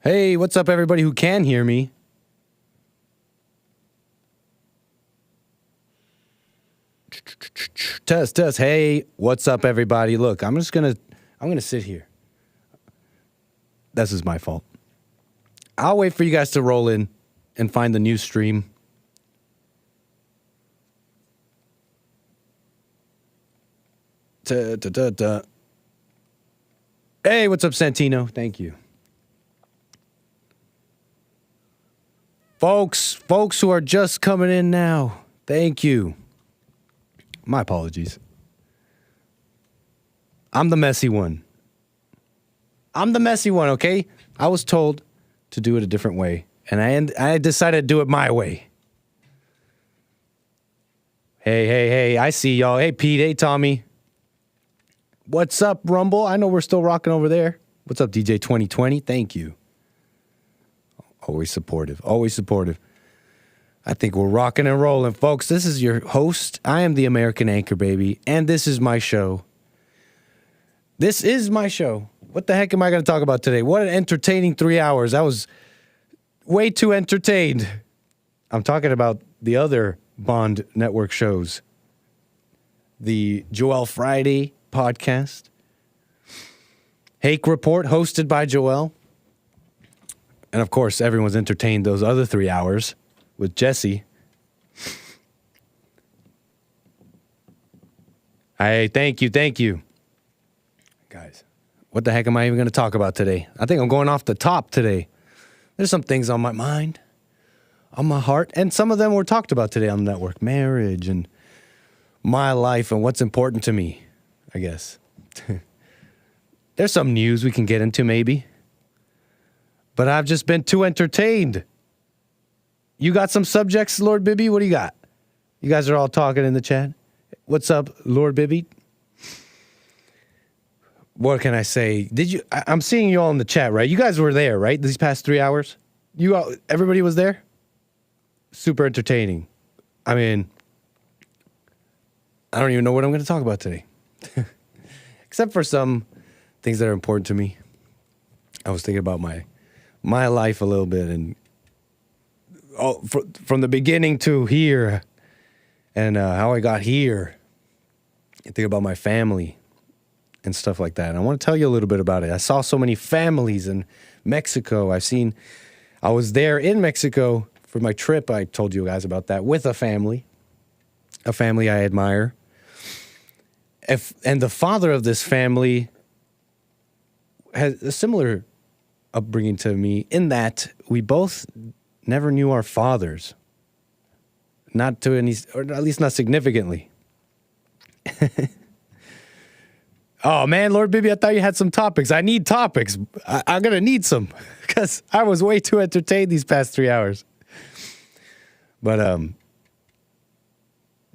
Hey, what's up, everybody who can hear me? Test. Hey, what's up, everybody? Look, I'm gonna sit here. This is my fault. I'll wait for you guys to roll in and find the new stream. Hey, what's up, Santino? Thank you. Folks who are just coming in now, thank you. My apologies. I'm the messy one. Okay? I was told to do it a different way, and I decided to do it my way. Hey, I see y'all. Hey, Pete. Hey, Tommy. What's up, Rumble? I know we're still rocking over there. What's up, DJ 2020? Thank you. Always supportive. I think we're rocking and rolling, folks. This is your host. I am the American Anchor Baby, and this is my show. What the heck am I going to talk about today? What an entertaining 3 hours. I was way too entertained. I'm talking about the other Bond Network shows. The Joel Friday podcast. Hake Report, hosted by Joel. And of course, everyone's entertained those other 3 hours with Jesse. Hey, thank you. Guys, what the heck am I even going to talk about today? I think I'm going off the top today. There's some things on my mind, on my heart, and some of them were talked about today on the network. Marriage and my life and what's important to me, I guess. There's some news we can get into maybe. But I've just been too entertained. You got some subjects, Lord Bibby? What do you got? You guys are all talking in the chat. What's up, Lord Bibby? What can I say? I'm seeing you all in the chat, right? You guys were there, right? These past 3 hours? Everybody was there? Super entertaining. I mean, I don't even know what I'm going to talk about today. Except for some things that are important to me. I was thinking about my life a little bit, and from the beginning to here, and how I got here. I think about my family and stuff like that. And I want to tell you a little bit about it. I saw so many families in Mexico. I was there in Mexico for my trip. I told you guys about that, with a family I admire. And the father of this family has a similar upbringing to me, in that we both never knew our fathers. Not to any, or at least not significantly. Oh man, Lord Bibby, I thought you had some topics. I need topics. I'm going to need some, because I was way too entertained these past 3 hours. But,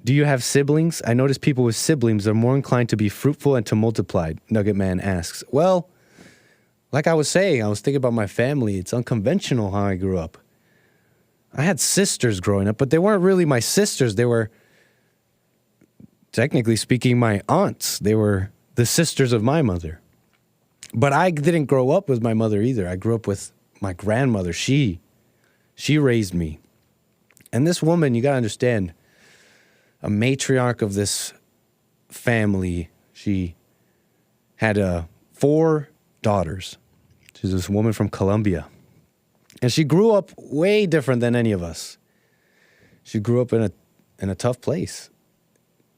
do you have siblings? I notice people with siblings are more inclined to be fruitful and to multiply, Nugget Man asks. Well, like I was saying, I was thinking about my family. It's unconventional how I grew up. I had sisters growing up, but they weren't really my sisters. They were, technically speaking, my aunts. They were the sisters of my mother. But I didn't grow up with my mother either. I grew up with my grandmother. She raised me. And this woman, you got to understand, a matriarch of this family. She had 4 daughters. She's this woman from Colombia. And she grew up way different than any of us. She grew up in a tough place.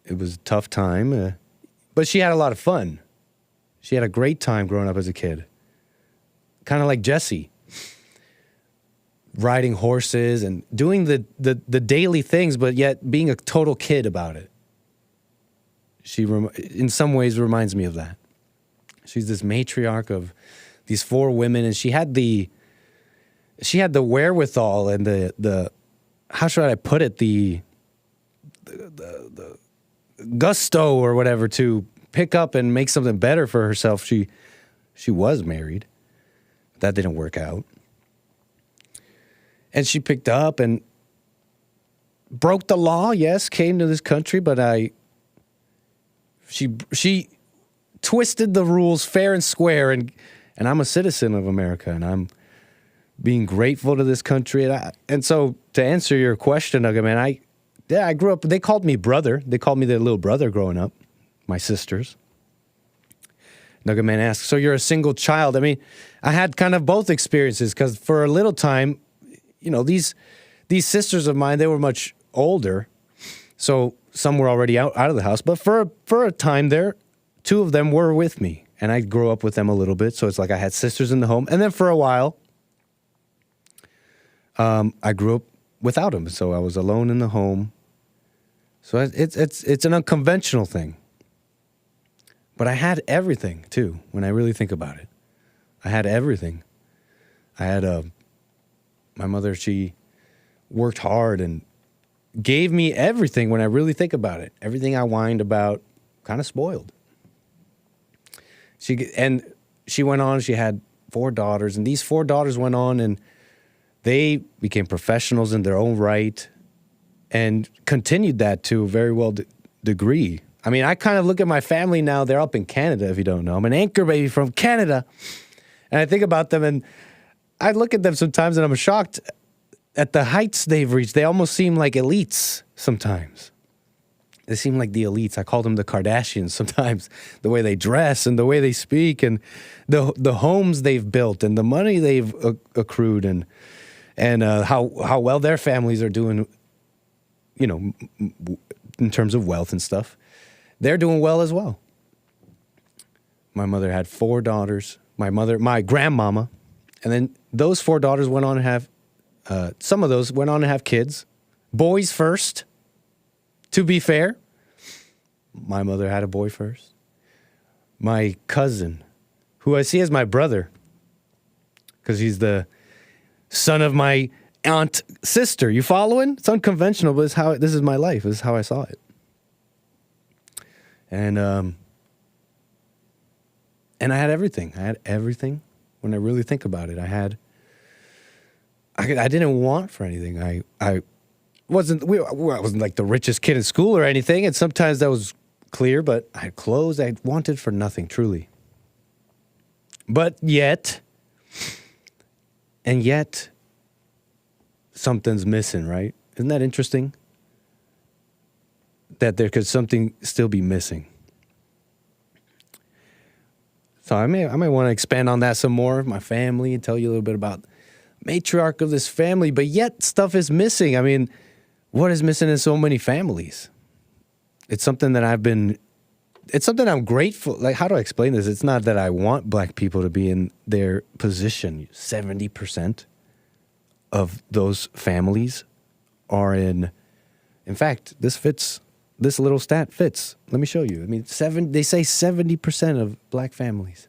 It was a tough time, but she had a lot of fun. She had a great time growing up as a kid. Kind of like Jesse. Riding horses and doing the daily things, but yet being a total kid about it. She, in some ways, reminds me of that. She's this matriarch of these 4 women, and she had the wherewithal and the how should I put it, the gusto or whatever to pick up and make something better for herself. She was married. That didn't work out. And she picked up and broke the law, yes, came to this country, but she twisted the rules fair and square, and I'm a citizen of America, and being grateful to this country. And so to answer your question, Nugget Man, I grew up, they called me brother. They called me their little brother growing up, my sisters. Nugget Man asked, so you're a single child? I mean, I had kind of both experiences because for a little time, these sisters of mine, they were much older. So some were already out of the house. But for a time there, two of them were with me. And I grew up with them a little bit. So it's like I had sisters in the home. And then for a while, I grew up without them. So I was alone in the home. So it's an unconventional thing. But I had everything, too, when I really think about it. I had everything. I had my mother, she worked hard and gave me everything when I really think about it. Everything I whined about, kind of spoiled. She went on, she had 4 daughters, and these 4 daughters went on and they became professionals in their own right and continued that to a very well degree. I mean, I kind of look at my family now. They're up in Canada, if you don't know. I'm an anchor baby from Canada. And I think about them, and I look at them sometimes, and I'm shocked at the heights they've reached. They almost seem like elites sometimes. They seem like the elites. I call them the Kardashians sometimes, the way they dress and the way they speak and the homes they've built and the money they've accrued and how well their families are doing, in terms of wealth and stuff. They're doing well as well. My mother had 4 daughters. My grandmama, and then those 4 daughters went on to have, some of those went on to have kids. Boys first, to be fair. My mother had a boy first. My cousin, who I see as my brother, because he's the son of my aunt sister. You following? It's unconventional, but this is my life. This is how I saw it. And I had everything. I had everything when I really think about it. I didn't want for anything. I wasn't like the richest kid in school or anything. And sometimes that was clear, but I had clothes I wanted for nothing, truly. But yet, something's missing, right? Isn't that interesting? That there could something still be missing. So I might want to expand on that some more, my family, and tell you a little bit about matriarch of this family, but yet stuff is missing. I mean, what is missing in so many families? It's something that I'm grateful. Like, how do I explain this? It's not that I want black people to be in their position. 70% of those families are in fact, this little stat fits. Let me show you. I mean, they say 70% of black families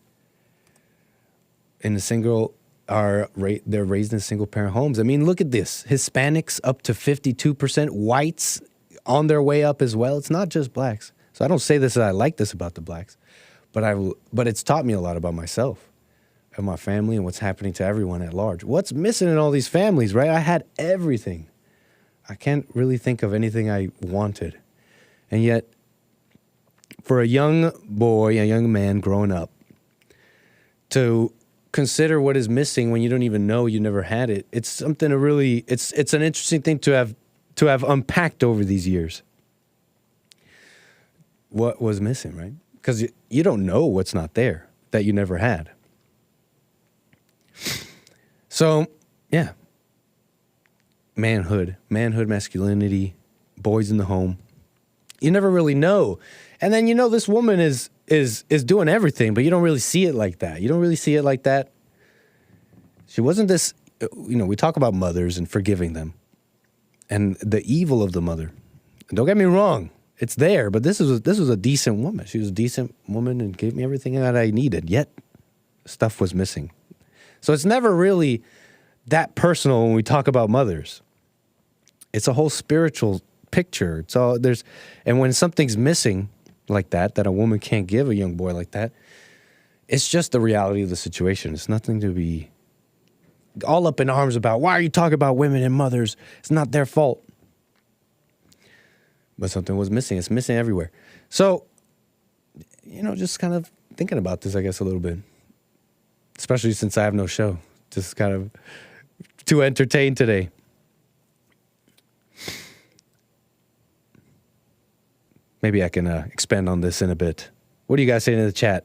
they're raised in single parent homes. I mean, look at this. Hispanics up to 52%, whites on their way up as well. It's not just blacks. So I don't say this that I like this about the blacks, but it's taught me a lot about myself and my family and what's happening to everyone at large. What's missing in all these families, right? I had everything. I can't really think of anything I wanted. And yet, for a young boy, a young man growing up, to consider what is missing when you don't even know you never had it, it's something to really, it's an interesting thing to have unpacked over these years. What was missing, right? Because you don't know what's not there that you never had. So, yeah. Manhood, masculinity, boys in the home. You never really know. And then, this woman is doing everything, but you don't really see it like that. You don't really see it like that. She wasn't this, we talk about mothers and forgiving them and the evil of the mother. And don't get me wrong, it's there, but this was a decent woman. She was a decent woman and gave me everything that I needed, yet stuff was missing. So it's never really that personal when we talk about mothers. It's a whole spiritual picture. It's all and when something's missing like that a woman can't give a young boy like that, it's just the reality of the situation. It's nothing to be all up in arms about. Why are you talking about women and mothers? It's not their fault. But something was missing. It's missing everywhere. So, just kind of thinking about this, I guess, a little bit. Especially since I have no show. Just kind of to entertain today. Maybe I can expand on this in a bit. What are you guys saying in the chat?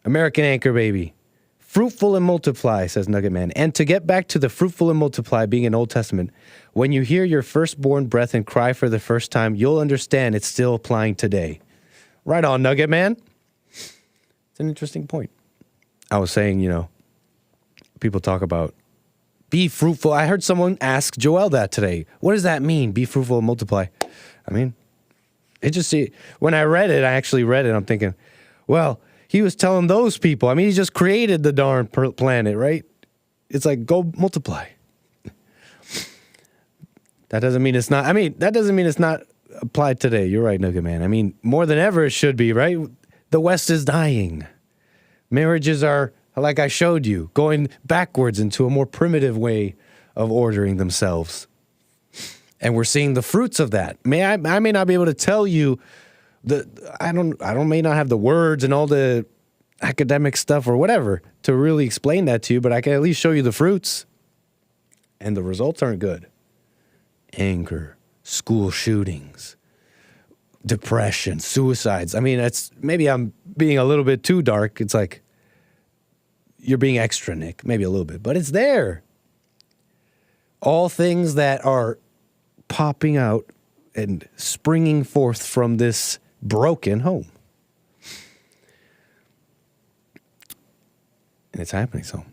American Anchor Baby. Fruitful and multiply, says Nugget Man. And to get back to the fruitful and multiply being an Old Testament, when you hear your firstborn breath and cry for the first time, you'll understand it's still applying today. Right on, Nugget Man. It's an interesting point. I was saying, people talk about be fruitful. I heard someone ask Joel that today. What does that mean? Be fruitful and multiply. I mean, when I read it, I actually read it. I'm thinking, well, he was telling those people. I mean, he just created the darn planet, right? It's like, go multiply. That doesn't mean it's not. I mean, that doesn't mean it's not applied today. You're right, Nugget Man. I mean, more than ever, it should be, right? The West is dying. Marriages are, like I showed you, going backwards into a more primitive way of ordering themselves. And we're seeing the fruits of that. I may not be able to tell you I may not have the words and all the academic stuff or whatever to really explain that to you, but I can at least show you the fruits. And the results aren't good. Anger, school shootings, depression, suicides. I mean, maybe I'm being a little bit too dark. It's like, you're being extra, Nick, maybe a little bit, but it's there. All things that are popping out and springing forth from this broken home. And it's happening so.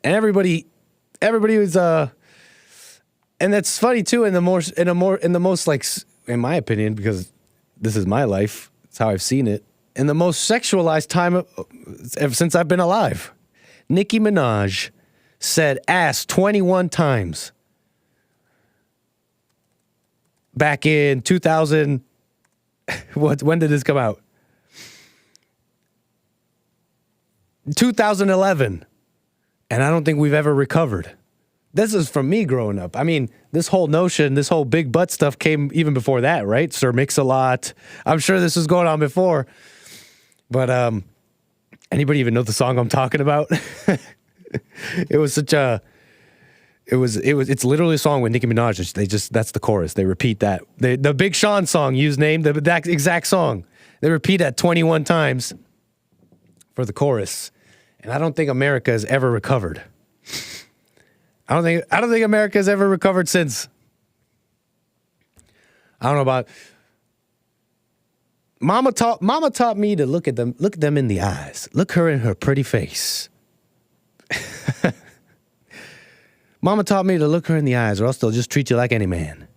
And everybody was and that's funny too in the most like, in my opinion, because this is my life, it's how I've seen it, in the most sexualized time ever since I've been alive. Nicki Minaj said ass 21 times. Back in 2000, when did this come out? 2011. And I don't think we've ever recovered. This is from me growing up. I mean, this whole big butt stuff came even before that, right? Sir Mix-a-Lot. I'm sure this was going on before. But anybody even know the song I'm talking about? It was such a... It's literally a song with Nicki Minaj. That's the chorus. They repeat that. The Big Sean song, use name, that exact song. They repeat that 21 times for the chorus. And I don't think America has ever recovered. I don't think America has ever recovered since. I don't know about Mama taught me to look at them in the eyes. Look her in her pretty face. Mama taught me to look her in the eyes, or else they'll just treat you like any man.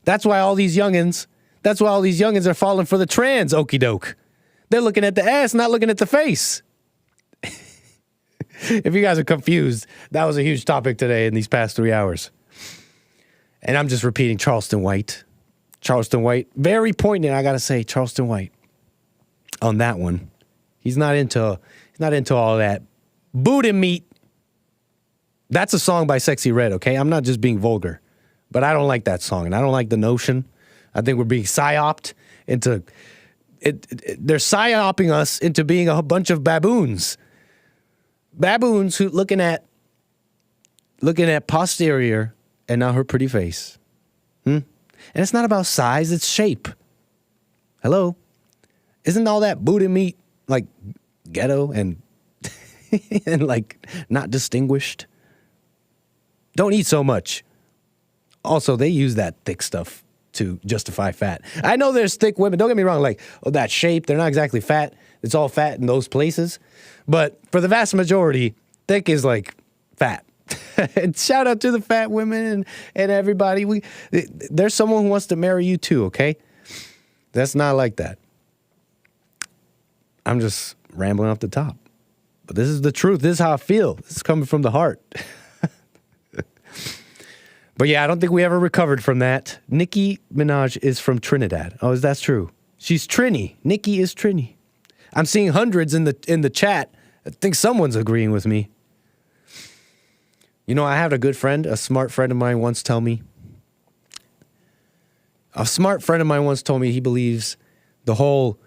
That's why all these youngins are falling for the trans okie doke. They're looking at the ass, not looking at the face. If you guys are confused, that was a huge topic today in these past 3 hours. And I'm just repeating Charleston White. Very poignant, I gotta say, Charleston White. On that one. He's not into all that booty meat. That's a song by Sexy Red, okay? I'm not just being vulgar. But I don't like that song, and I don't like the notion. I think we're being psyoped into... they're psyoping us into being a bunch of baboons. Baboons who looking at posterior and not her pretty face. And it's not about size, it's shape. Hello? Isn't all that booty meat like ghetto and and like not distinguished? Don't eat so much. Also, they use that thick stuff to justify fat. I know there's thick women. Don't get me wrong. Like, that shape, they're not exactly fat. It's all fat in those places. But for the vast majority, thick is like fat. And shout out to the fat women and everybody. There's someone who wants to marry you too, okay? That's not like that. I'm just rambling off the top. But this is the truth. This is how I feel. This is coming from the heart. But yeah, I don't think we ever recovered from that. Nicki Minaj is from Trinidad. Oh, that's true. She's Trini. Nicki is Trini. I'm seeing hundreds in the chat. I think someone's agreeing with me. You know, I had a good friend, a smart friend of mine once told me he believes the whole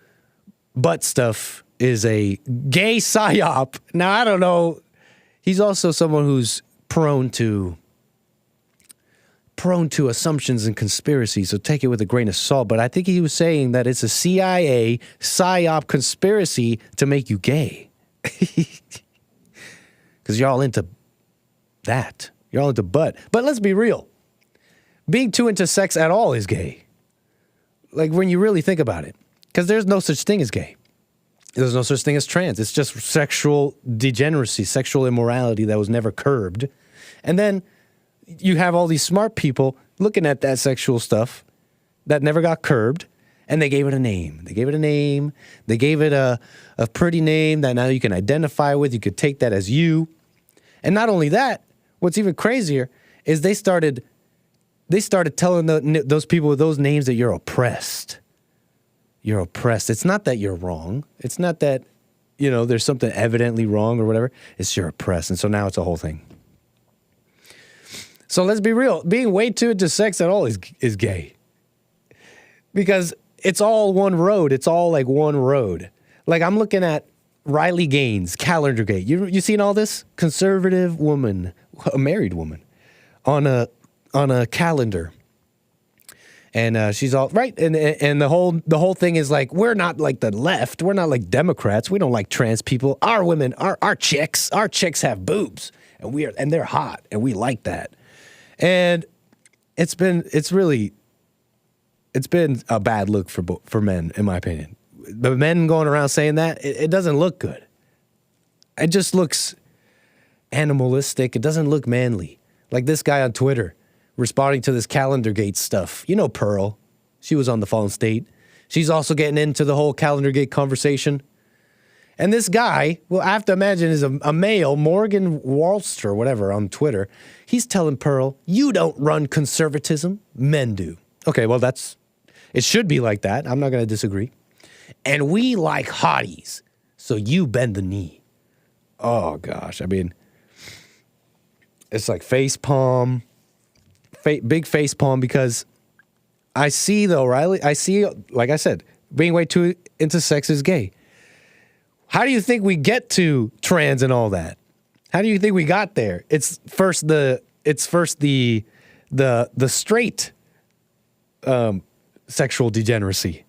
butt stuff is a gay psyop. Now, I don't know. He's also someone who's prone to assumptions and conspiracy, so take it with a grain of salt. But I think he was saying that it's a CIA psyop conspiracy to make you gay. Because you're all into that. You're all into butt. But let's be real. Being too into sex at all is gay. Like, when you really think about it. Because there's no such thing as gay. There's no such thing as trans. It's just sexual degeneracy, sexual immorality that was never curbed. And then you have all these smart people looking at that sexual stuff that never got curbed, and they gave it a name. They gave it a name. They gave it a pretty name that now you can identify with. You could take that as you. And not only that, what's even crazier is they started telling those people with those names that you're oppressed. You're oppressed. It's not that you're wrong. It's not that, there's something evidently wrong or whatever. It's you're oppressed. And so now it's a whole thing. So let's be real. Being way too into sex at all is gay. Because it's all one road. It's all like one road. Like, I'm looking at Riley Gaines, Calendargate. You seen all this? Conservative woman, a married woman, on a calendar. And she's all right, and the whole thing is like, we're not like the left, we're not like Democrats, we don't like trans people. Our women, our chicks have boobs, and they're hot, and we like that. And it's been a bad look for men, in my opinion. The men going around saying that, it doesn't look good. It just looks animalistic. It doesn't look manly. Like this guy on Twitter responding to this Calendargate stuff. Pearl. She was on the Fallen State. She's also getting into the whole Calendargate conversation. And this guy, well, I have to imagine is a male, Morgan Walster, whatever, on Twitter. He's telling Pearl, you don't run conservatism, men do. Okay, well, it should be like that. I'm not going to disagree. And we like hotties, so you bend the knee. Oh, gosh. I mean, it's like face palm. Big face palm, because I see, though, Riley, like I said, being way too into sex is gay. How do you think we get to trans and all that? How do you think we got there? It's first the straight sexual degeneracy.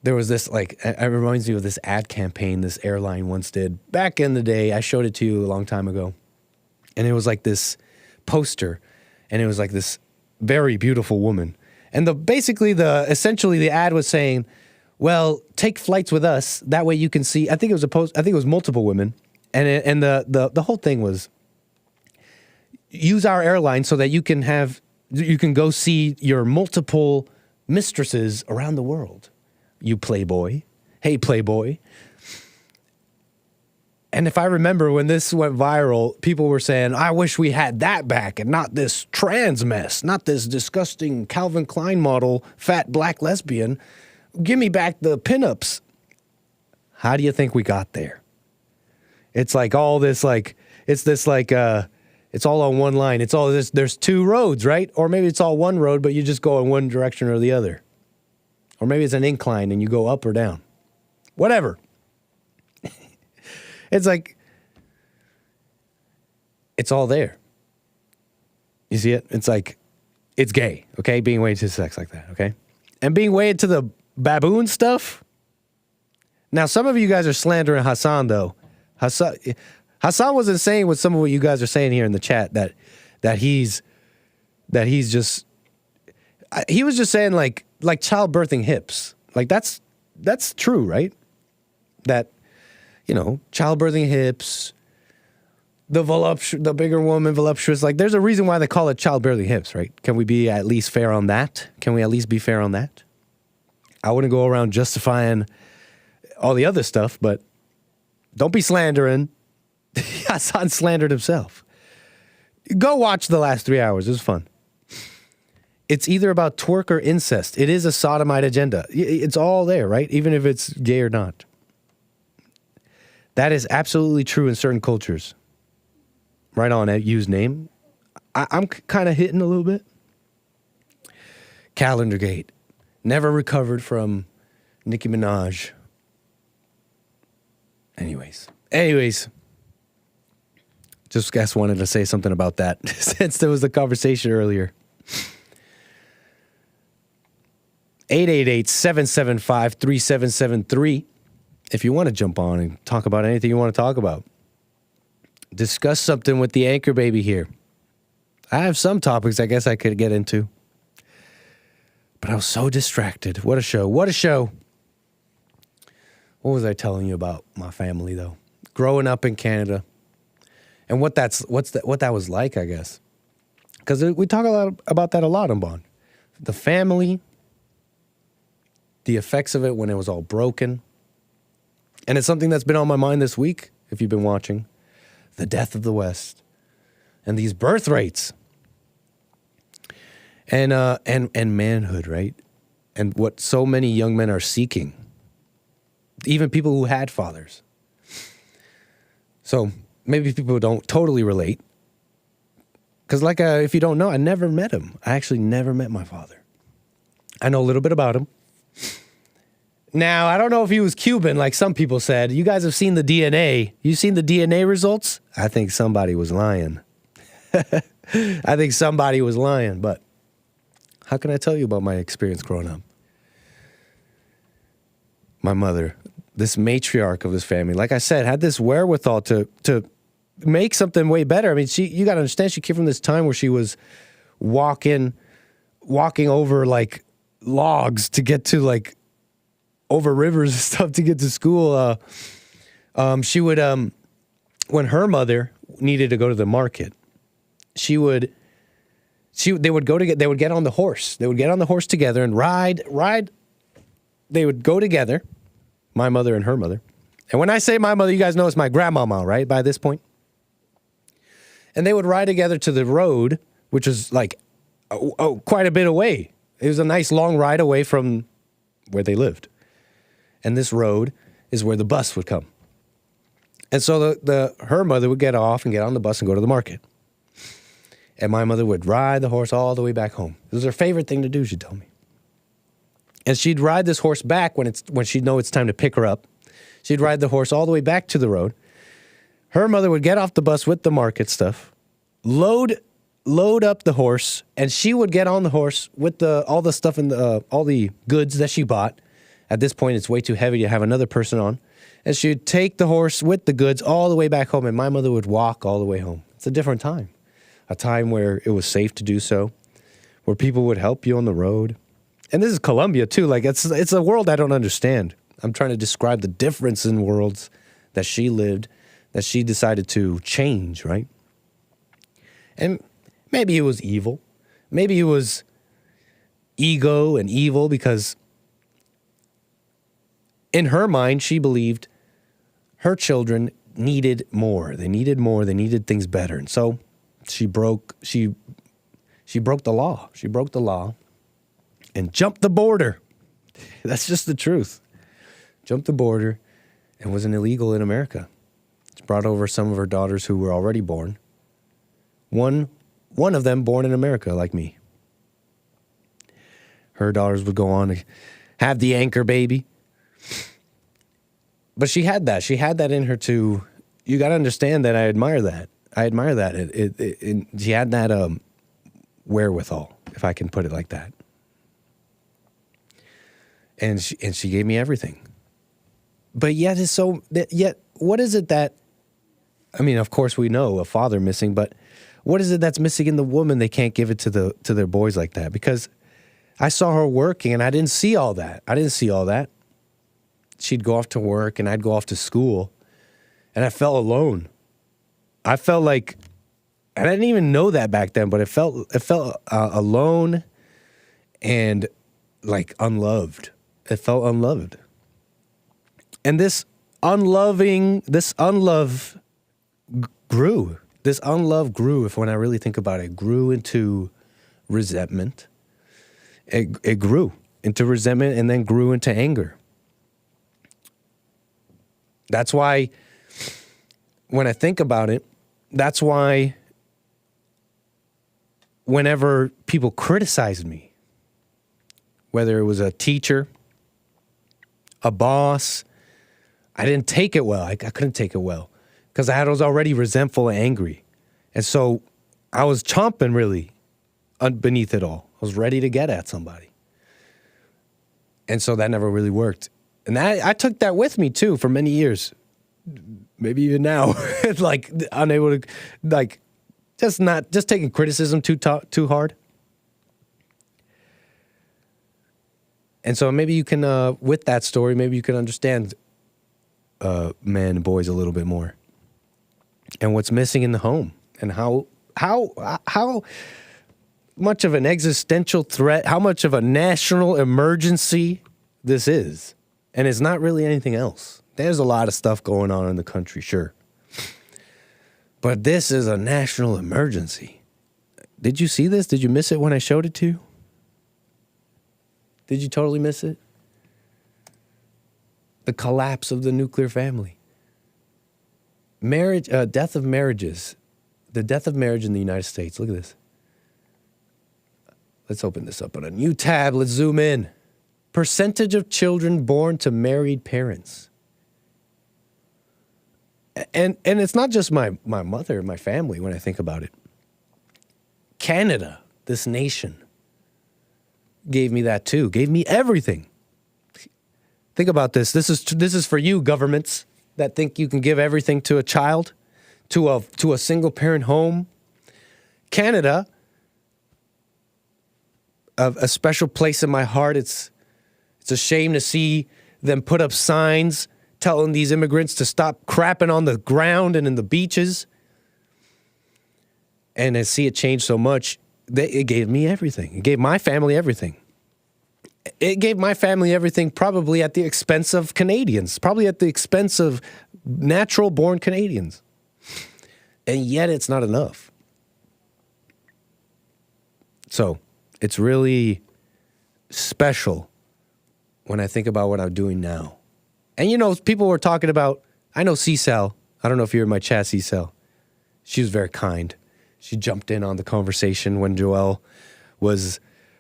There was this, it reminds me of this ad campaign this airline once did back in the day. I showed it to you a long time ago, and it was like this poster. And it was like this very beautiful woman. And essentially the ad was saying, well, take flights with us. That way you can see. I think it was multiple women. And the whole thing was, use our airline so that you can go see your multiple mistresses around the world. You playboy. Hey, playboy. And if I remember when this went viral, people were saying, I wish we had that back and not this trans mess, not this disgusting Calvin Klein model, fat black lesbian. Give me back the pinups. How do you think we got there? It's like all this, it's all on one line. It's all this, there's two roads, right? Or maybe it's all one road, but you just go in one direction or the other. Or maybe it's an incline and you go up or down. Whatever. It's like, it's all there. You see it? It's like, it's gay, okay? Being way into sex like that, okay? And being way into the baboon stuff. Now, some of you guys are slandering Hassan, though. Hassan wasn't saying what some of what you guys are saying here in the chat, that he's just, he was just saying like childbirthing hips. Like that's true, right? That, childbirthing hips, the bigger woman, voluptuous. Like, there's a reason why they call it childbirthing hips, right? Can we be at least fair on that? Can we at least be fair on that? I wouldn't go around justifying all the other stuff, but don't be slandering. Hassan slandered himself. Go watch the last 3 hours. It was fun. It's either about twerk or incest. It is a sodomite agenda. It's all there, right? Even if it's gay or not. That is absolutely true in certain cultures. Right on, use name. I'm kind of hitting a little bit. Calendargate. Never recovered from Nicki Minaj. Anyways. Just guess wanted to say something about that since there was the conversation earlier. 888-775-3773. If you want to jump on and talk about anything you want to talk about. Discuss something with the anchor baby here. I have some topics I guess I could get into. But I was so distracted. What a show. What a show. What was I telling you about my family, though? Growing up in Canada. And what that was like, I guess. Because we talk a lot about that a lot on Bond. The family, the effects of it when it was all broken. And it's something that's been on my mind this week, if you've been watching. The death of the West. And these birth rates. And manhood, right? And what so many young men are seeking. Even people who had fathers. So maybe people don't totally relate. Because if you don't know, I never met him. I actually never met my father. I know a little bit about him. Now, I don't know if he was Cuban, like some people said. You guys have seen the DNA. You seen the DNA results? I think somebody was lying. I think somebody was lying, but how can I tell you about my experience growing up? My mother, this matriarch of this family, like I said, had this wherewithal to make something way better. I mean, you got to understand, she came from this time where she was walking over like logs to get to like over rivers and stuff to get to school. She would, when her mother needed to go to the market, they would get on the horse. They would get on the horse together and ride. They would go together, my mother and her mother. And when I say my mother, you guys know it's my grandmama, right? By this point. And they would ride together to the road, which was like quite a bit away. It was a nice long ride away from where they lived. And this road is where the bus would come. And so her mother would get off and get on the bus and go to the market. And my mother would ride the horse all the way back home. It was her favorite thing to do, she told me. And she'd ride this horse back when she'd know it's time to pick her up. She'd ride the horse all the way back to the road. Her mother would get off the bus with the market stuff, load up the horse, and she would get on the horse with all the stuff and all the goods that she bought. At this point, it's way too heavy to have another person on. And she'd take the horse with the goods all the way back home, and my mother would walk all the way home. It's a different time. A time where it was safe to do so, where people would help you on the road. And this is Colombia, too. Like, it's a world I don't understand. I'm trying to describe the difference in worlds that she lived, that she decided to change, right? And maybe it was evil. Maybe it was ego and evil because in her mind, she believed her children needed more. They needed more. They needed things better. And so she broke the law. She broke the law and jumped the border. That's just the truth. Jumped the border and was an illegal in America. She brought over some of her daughters who were already born. One of them born in America, like me. Her daughters would go on to have the anchor baby. But she had that. She had that in her too. You got to understand that I admire that. I admire that. She had that wherewithal, if I can put it like that. And she gave me everything. But yet what is it that, I mean, of course we know a father missing, but what is it that's missing in the woman they can't give it to their boys like that? Because I saw her working and I didn't see all that. She'd go off to work and I'd go off to school and I felt alone. I felt like, and I didn't even know that back then, but it felt alone and like unloved. It felt unloved. And this unlove grew. This unlove grew, when I really think about it, grew into resentment. It grew into resentment and then grew into anger. That's why, when I think about it, that's why whenever people criticized me, whether it was a teacher, a boss, I didn't take it well. I couldn't take it well. because I was already resentful and angry. And so I was chomping really beneath it all. I was ready to get at somebody. And so that never really worked. And I took that with me too for many years. Maybe even now. Like unable to, like, just taking criticism too hard. And so maybe you can, with that story, maybe you can understand men and boys a little bit more. And what's missing in the home. And how much of an existential threat, how much of a national emergency this is. And it's not really anything else. There's a lot of stuff going on in the country, sure. But this is a national emergency. Did you see this? Did you miss it when I showed it to you? Did you totally miss it? The collapse of the nuclear family. Marriage, death of marriages. The death of marriage in the United States. Look at this. Let's open this up on a new tab. Let's zoom in. Percentage of children born to married parents. And it's not just my mother, my family, when I think about it. Canada, this nation, gave me that too. Gave me everything. Think about this. This is for you, governments, that think you can give everything to a child, to a single parent home. Canada, a special place in my heart. It's a shame to see them put up signs telling these immigrants to stop crapping on the ground and in the beaches. And I see it change so much. It gave me everything. It gave my family everything. It gave my family everything probably at the expense of Canadians, probably at the expense of natural-born Canadians. And yet it's not enough. So it's really special when I think about what I'm doing now. And, you know, people were talking about, I know C-Cell. I don't know if you're in my chat, C-Cell. She was very kind. She jumped in on the conversation when Joel was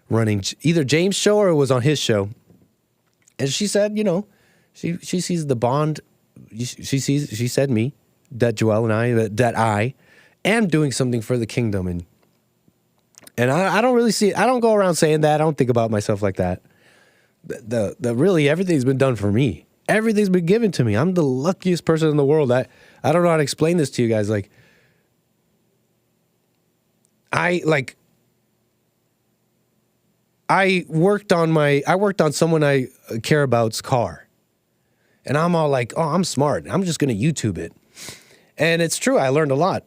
running either James' show or it was on his show. And she said, you know, she sees the bond. She said me, that Joel and I, that I am doing something for the kingdom. And I don't really see it. I don't go around saying that. I don't think about myself like that. The really everything's been done for me. Everything's been given to me. I'm the luckiest person in the world. I don't know how to explain this to you guys. Like, I worked on someone I care about's car. And I'm all like, oh, I'm smart. I'm just going to YouTube it. And it's true. I learned a lot.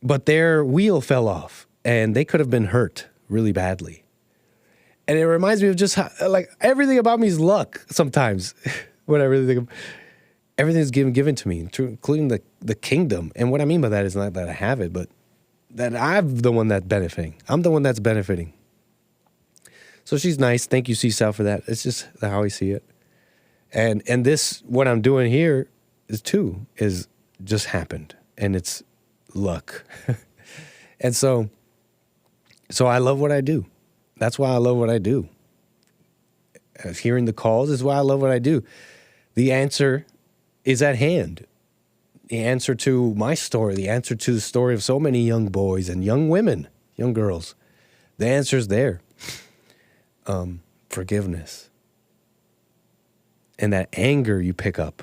But their wheel fell off and they could have been hurt really badly. And it reminds me of just how, like, everything about me is luck sometimes. When I really think of everything's given to me, including the kingdom. And what I mean by that is not that I have it, but that I'm the one that's benefiting. I'm the one that's benefiting. So she's nice. Thank you, C-Sal, for that. It's just how I see it. And this, what I'm doing here is just happened. And it's luck. And so I love what I do. That's why I love what I do. Hearing the calls is why I love what I do. The answer is at hand. The answer to my story, the answer to the story of so many young boys and young women, young girls. The answer is there. Forgiveness. And that anger you pick up.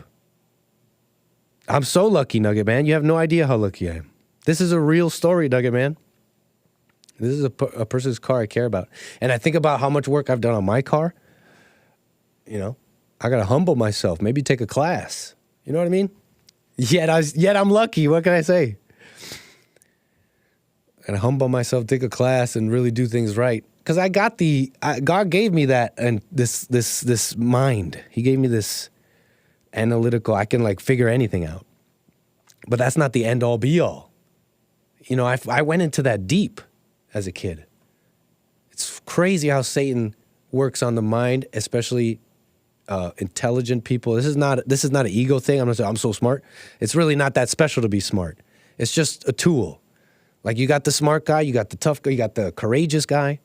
I'm so lucky, Nugget Man. You have no idea how lucky I am. This is a real story, Nugget Man. This is a person's car I care about. And I think about how much work I've done on my car. You know, I got to humble myself. Maybe take a class. You know what I mean? Yet I'm lucky. What can I say? And humble myself, take a class, and really do things right. Because God gave me that and this mind. He gave me this analytical. I can like figure anything out. But that's not the end all be all. You know, I went into that deep as a kid. It's crazy how Satan works on the mind, especially intelligent people. This is not an ego thing. I'm not saying I'm so smart. It's really not that special to be smart. It's just a tool. Like you got the smart guy, you got the tough guy, you got the courageous guy.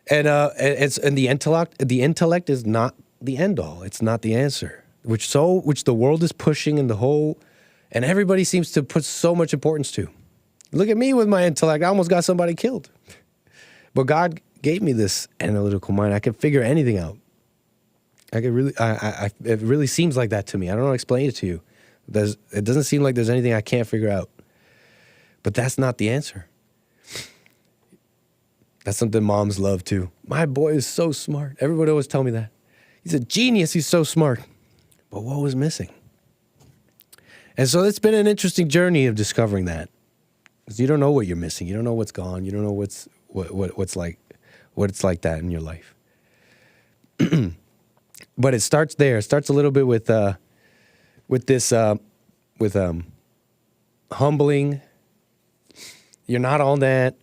And the intellect is not the end all. It's not the answer. which the world is pushing and and everybody seems to put so much importance to. Look at me with my intellect. I almost got somebody killed. But God gave me this analytical mind. I can figure anything out. It really seems like that to me. I don't know how to explain it to you. It doesn't seem like there's anything I can't figure out. But that's not the answer. That's something moms love too. My boy is so smart. Everybody always tell me that. He's a genius. He's so smart. But what was missing? And so it's been an interesting journey of discovering that. Because you don't know what you're missing. You don't know what's gone. You don't know what's like that in your life. But it starts there. It starts a little bit with humbling. You're not all that.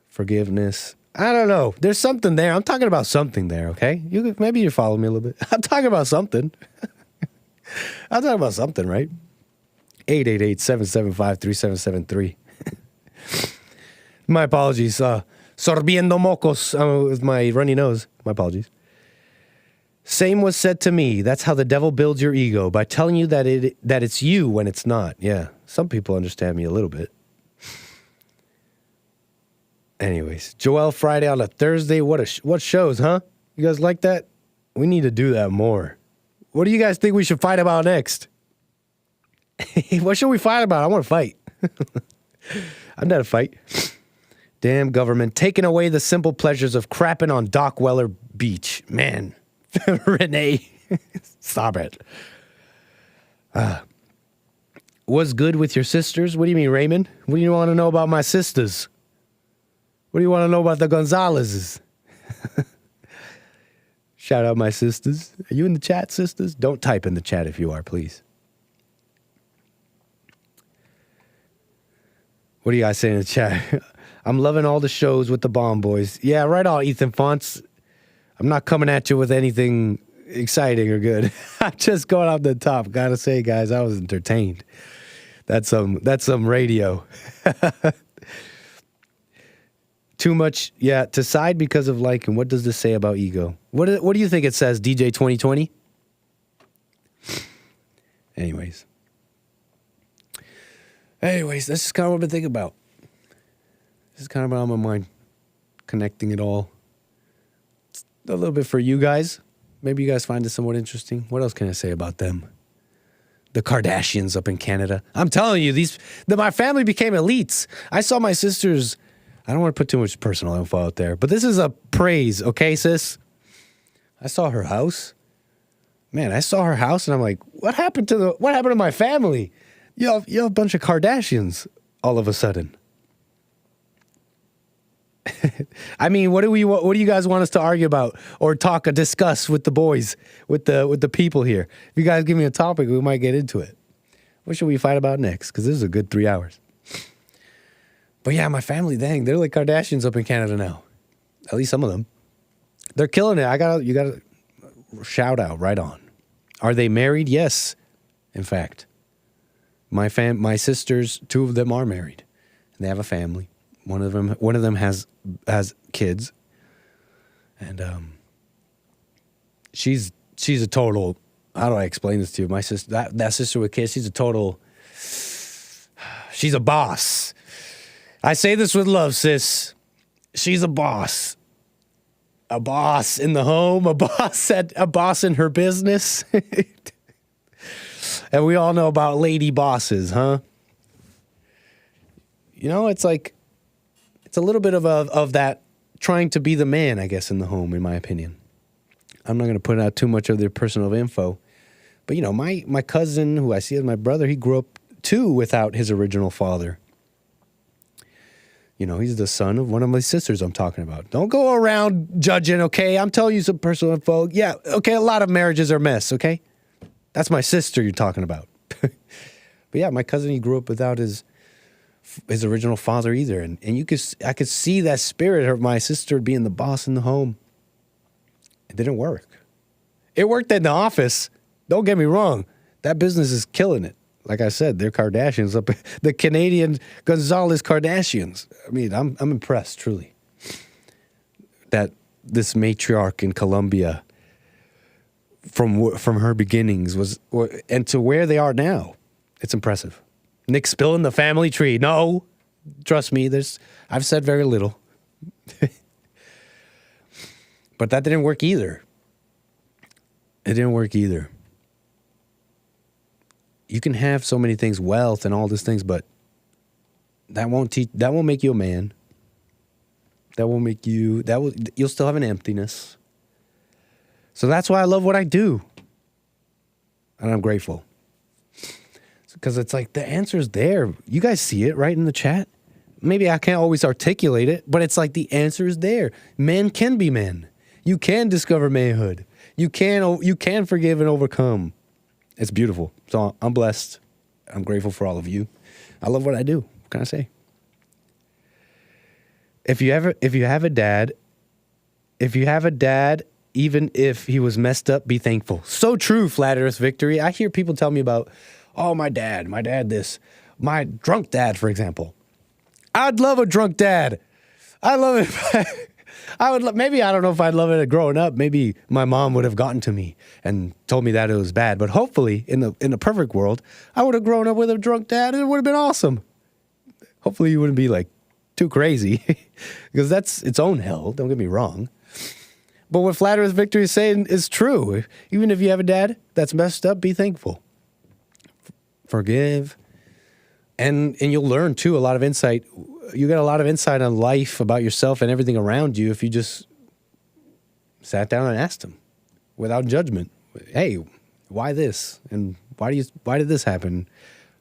Forgiveness. I don't know. There's something there. I'm talking about something there, okay? Maybe you follow me a little bit. I'm talking about something. I'm talking about something, right? 888-775-3773. My apologies. Sorbiendo mocos with my runny nose. My apologies. Same was said to me. That's how the devil builds your ego, by telling you that it's you when it's not. Yeah, some people understand me a little bit. Anyways, Joel Friday on a Thursday. What shows, huh? You guys like that? We need to do that more. What do you guys think we should fight about next? What should we fight about? I want to fight. I'm not a fight. Damn government taking away the simple pleasures of crapping on Doc Weller Beach. Man, Renee, stop it. Was good with your sisters? What do you mean, Raymond? What do you want to know about my sisters? What do you want to know about the Gonzalez's? Shout out my sisters. Are you in the chat, sisters? Don't type in the chat if you are, please. What do you guys say in the chat? I'm loving all the shows with the Bomb Boys. Yeah, right on, Ethan Fonts. I'm not coming at you with anything exciting or good. I'm just going off the top. Gotta say, guys, I was entertained. That's some radio. Too much, yeah, to side because of like, and what does this say about ego? What do you think it says, DJ 2020? Anyways, that's just kind of what I've been thinking about. This is kind of on my mind, connecting it all. A little bit for you guys. Maybe you guys find this somewhat interesting. What else can I say about them? The Kardashians up in Canada. I'm telling you, my family became elites. I saw my sisters. I don't want to put too much personal info out there, but this is a praise, okay, sis? I saw her house. Man, I saw her house, and I'm like, what happened to my family? You have a bunch of Kardashians all of a sudden. I mean, what do you guys want us to argue about or discuss with the boys, with the people here? If you guys give me a topic, we might get into it. What should we fight about next? Because this is a good 3 hours. But yeah, my family, dang, they're like Kardashians up in Canada now. At least some of them. They're killing it. You got to shout out right on. Are they married? Yes. In fact, my sisters, 2 of them are married. And they have a family. One of them has kids. And she's a total, how do I explain this to you? My sister, that sister with kids, she's a boss. I say this with love, sis. She's a boss. A boss in the home, a boss in her business. And we all know about lady bosses, huh? You know, it's like, it's a little bit of that trying to be the man, I guess, in the home, in my opinion. I'm not going to put out too much of their personal info. But, you know, my cousin, who I see as my brother, he grew up, too, without his original father. You know, he's the son of one of my sisters I'm talking about. Don't go around judging, okay? I'm telling you some personal info. Yeah, okay, a lot of marriages are a mess, okay? That's my sister you're talking about. But yeah, my cousin, he grew up without his original father either. And I could see that spirit of my sister being the boss in the home. It didn't work. It worked in the office. Don't get me wrong. That business is killing it. Like I said, they're Kardashians up, the Canadian Gonzalez Kardashians. I mean, I'm impressed, truly, that this matriarch in Colombia from her beginnings and to where they are now. It's impressive. Nick spilling the family tree. No, trust me, I've said very little. But that didn't work either. It didn't work either. You can have so many things, wealth and all these things, but that won't make you a man. You'll still have an emptiness. So that's why I love what I do. And I'm grateful. Because it's like the answer's there. You guys see it right in the chat. Maybe I can't always articulate it, but it's like the answer is there. Men can be men. You can discover manhood. You can forgive and overcome. It's beautiful. So I'm blessed. I'm grateful for all of you. I love what I do. What can I say? If you have a dad, even if he was messed up, be thankful. So true, Flat Earth Victory. I hear people tell me about, oh, my dad this. My drunk dad, for example. I'd love a drunk dad. I love it. Maybe, I don't know if I'd love it growing up. Maybe my mom would have gotten to me and told me that it was bad. But hopefully, in the perfect world, I would have grown up with a drunk dad and it would have been awesome. Hopefully, you wouldn't be like too crazy because that's its own hell. Don't get me wrong. But what Flat Earth Victory is saying is true. Even if you have a dad that's messed up, be thankful. Forgive. And you'll learn, too, a lot of insight. You get a lot of insight on life, about yourself and everything around you if you just sat down and asked them without judgment. Hey, why this? And why did this happen?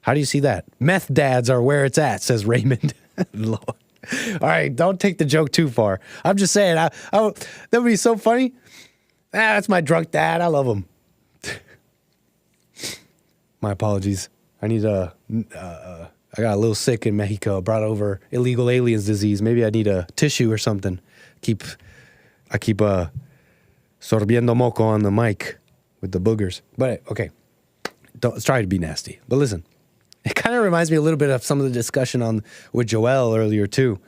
How do you see that? Meth dads are where it's at, says Raymond. Lord. All right, don't take the joke too far. I'm just saying, that would be so funny. That's my drunk dad. I love him. My apologies. I got a little sick in Mexico. Brought over illegal aliens disease. Maybe I need a tissue or something. I keep sorbiendo moco on the mic with the boogers. But okay, don't try to be nasty. But listen, it kind of reminds me a little bit of some of the discussion with Joel earlier too.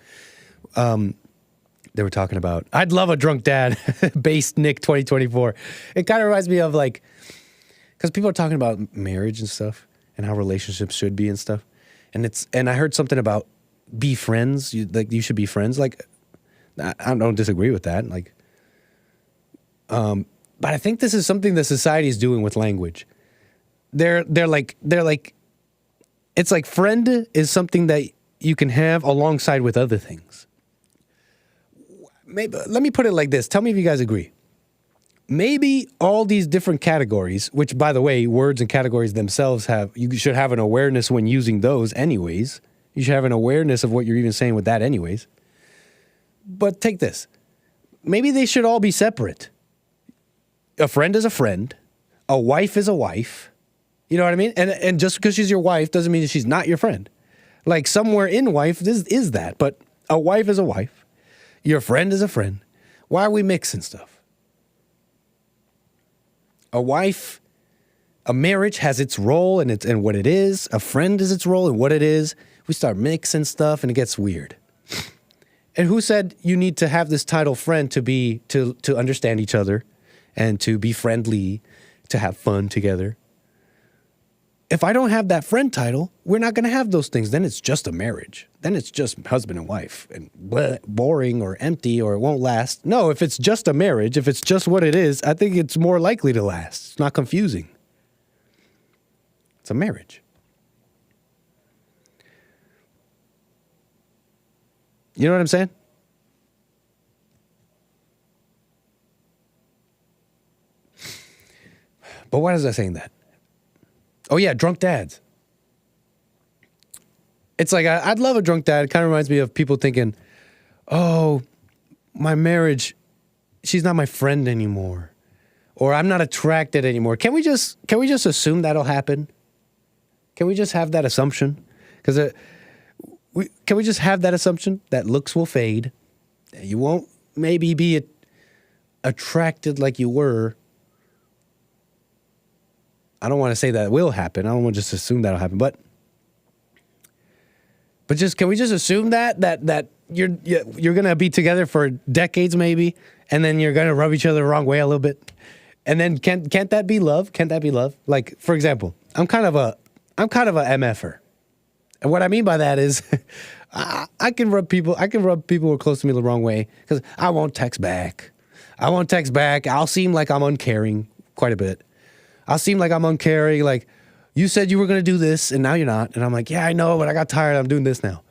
They were talking about, I'd love a drunk dad, based Nick 2024. It kind of reminds me of like, because people are talking about marriage and stuff and how relationships should be and stuff. And I heard something about be friends. You should be friends. Like, I don't disagree with that. Like, but I think this is something that society is doing with language. They're like, it's like friend is something that you can have alongside with other things. Maybe, let me put it like this. Tell me if you guys agree. Maybe all these different categories, which, by the way, words and categories themselves you should have an awareness when using those anyways. You should have an awareness of what you're even saying with that anyways. But take this. Maybe they should all be separate. A friend is a friend. A wife is a wife. You know what I mean? And just because she's your wife doesn't mean that she's not your friend. Like somewhere in wife, this is that. But a wife is a wife. Your friend is a friend. Why are we mixing stuff? A marriage has its role and what it is. A friend is its role and what it is. We start mixing stuff and it gets weird. And who said you need to have this title friend to understand each other and to be friendly, to have fun together? If I don't have that friend title, we're not going to have those things. Then it's just a marriage. Then it's just husband and wife and boring or empty or it won't last. No, if it's just a marriage, if it's just what it is, I think it's more likely to last. It's not confusing. It's a marriage. You know what I'm saying? But why was I saying that? Oh, yeah, drunk dads. It's like, I'd love a drunk dad. It kind of reminds me of people thinking, oh, my marriage, she's not my friend anymore. Or I'm not attracted anymore. Can we just assume that'll happen? Can we just have that assumption? Because can we just have that assumption that looks will fade? That you won't maybe be attracted like you were. I don't want to say that will happen. I don't want to just assume that'll happen. But just can we just assume that you're going to be together for decades maybe, and then you're going to rub each other the wrong way a little bit? And then can't that be love? Can't that be love? Like, for example, I'm kind of a MFer. And what I mean by that is I can rub people who are close to me the wrong way because I won't text back. I'll seem like I'm uncaring quite a bit. I'll seem like I'm uncaring, like, you said you were going to do this, and now you're not. And I'm like, yeah, I know, but I got tired. I'm doing this now.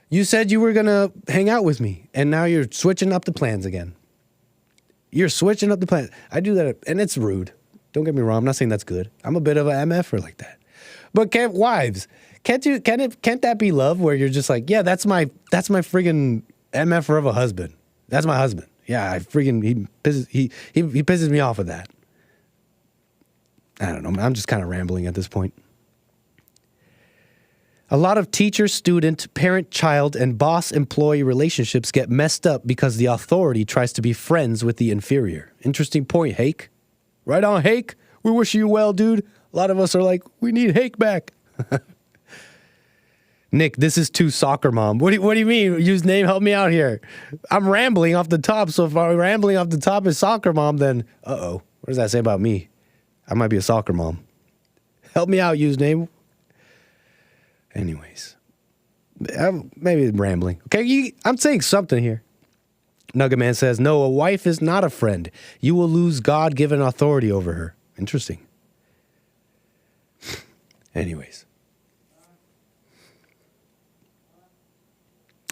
You said you were going to hang out with me, and now you're switching up the plans again. You're switching up the plans. I do that, and it's rude. Don't get me wrong. I'm not saying that's good. I'm a bit of an MFer like that. But can't that be love where you're just like, yeah, that's my friggin' MFer of a husband. That's my husband. Yeah, he pisses me off with that. I don't know. I'm just kind of rambling at this point. A lot of teacher-student, parent-child, and boss-employee relationships get messed up because the authority tries to be friends with the inferior. Interesting point, Hake. Right on, Hake. We wish you well, dude. A lot of us are like, we need Hake back. Nick, this is too soccer mom. What do you mean? Use name, help me out here. I'm rambling off the top, so if I'm rambling off the top is soccer mom, then what does that say about me? I might be a soccer mom. Help me out, use name. Anyways, maybe rambling. Okay, I'm saying something here. Nugget Man says, no, a wife is not a friend. You will lose God-given authority over her. Interesting. Anyways,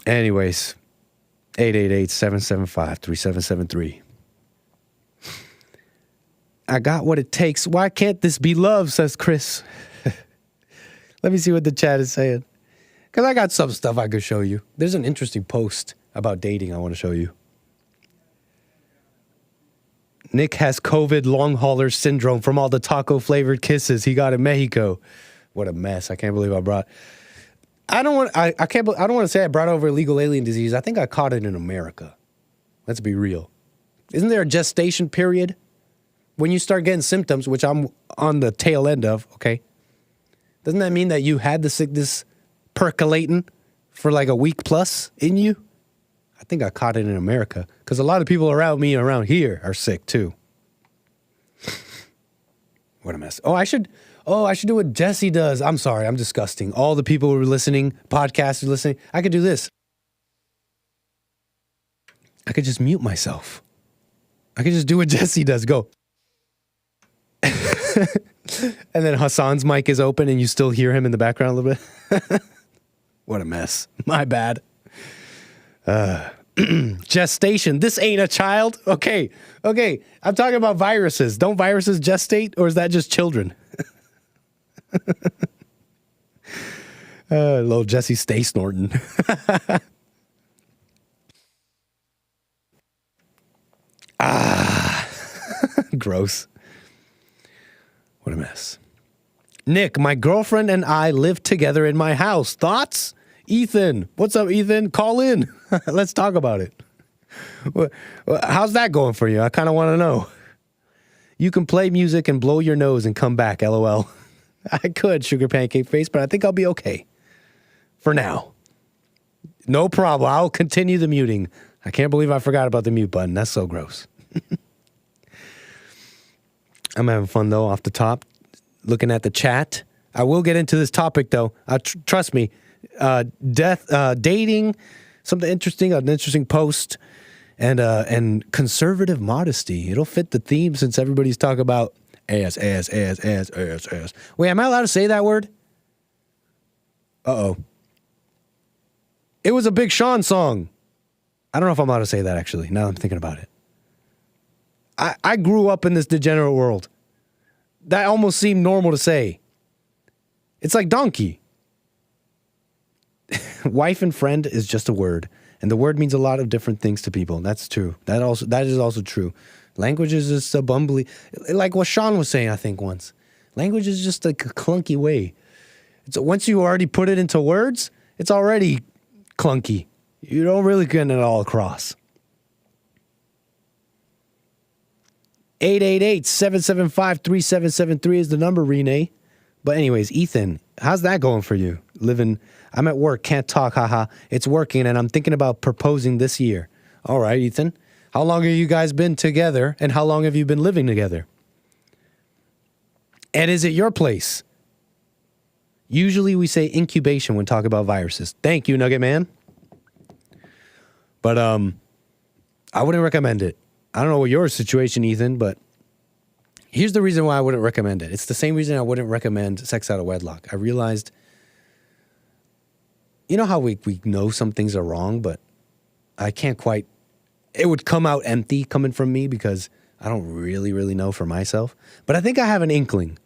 888-775-3773. I got what it takes. Why can't this be love, says Chris. Let me see what the chat is saying. Because I got some stuff I could show you. There's an interesting post about dating I want to show you. Nick has COVID long hauler syndrome from all the taco-flavored kisses he got in Mexico. What a mess. I can't believe I brought... I don't want to say I brought over illegal alien disease. I think I caught it in America. Let's be real. Isn't there a gestation period? When you start getting symptoms, which I'm on the tail end of, okay? Doesn't that mean that you had the sickness percolating for like a week plus in you? I think I caught it in America because a lot of people around me around here are sick too. What a mess. I should do what Jesse does. I'm sorry, I'm disgusting. All the people who are listening, podcasters listening, I could do this. I could just mute myself. I could just do what Jesse does. Go. And then Hassan's mic is open and you still hear him in the background a little bit. What a mess. My bad. Gestation. This ain't a child. Okay. I'm talking about viruses. Don't viruses gestate, or is that just children? Little Jesse, stay snorting. Gross. What a mess. Nick, my girlfriend and I live together in my house. Thoughts? Ethan. What's up, Ethan? Call in. Let's talk about it. How's that going for you? I kind of want to know. You can play music and blow your nose and come back, LOL. I could, sugar pancake face, but I think I'll be okay. For now. No problem. I'll continue the muting. I can't believe I forgot about the mute button. That's so gross. I'm having fun, though, off the top, looking at the chat. I will get into this topic, though. Trust me. Dating, something interesting, an interesting post, and conservative modesty. It'll fit the theme since everybody's talking about ass. Wait, am I allowed to say that word? Uh-oh. It was a Big Sean song. I don't know if I'm allowed to say that, actually, now that I'm thinking about it. I grew up in this degenerate world. That almost seemed normal to say. It's like donkey. Wife and friend is just a word, and the word means a lot of different things to people. That's true. That is also true. Language is just a bumbly, like what Sean was saying, I think once. Language is just like a clunky way. Once you already put it into words, it's already clunky. You don't really get it all across. 888-775-3773 is the number, Renee. But anyways, Ethan, how's that going for you? I'm at work, can't talk, haha. It's working, and I'm thinking about proposing this year. All right, Ethan. How long have you guys been together, and how long have you been living together? And is it your place? Usually we say incubation when talking about viruses. Thank you, Nugget Man. But I wouldn't recommend it. I don't know what your situation, Ethan, but here's the reason why I wouldn't recommend it. It's the same reason I wouldn't recommend sex out of wedlock. I realized, you know how we know some things are wrong, but I can't quite, it would come out empty coming from me because I don't really, really know for myself. But I think I have an inkling.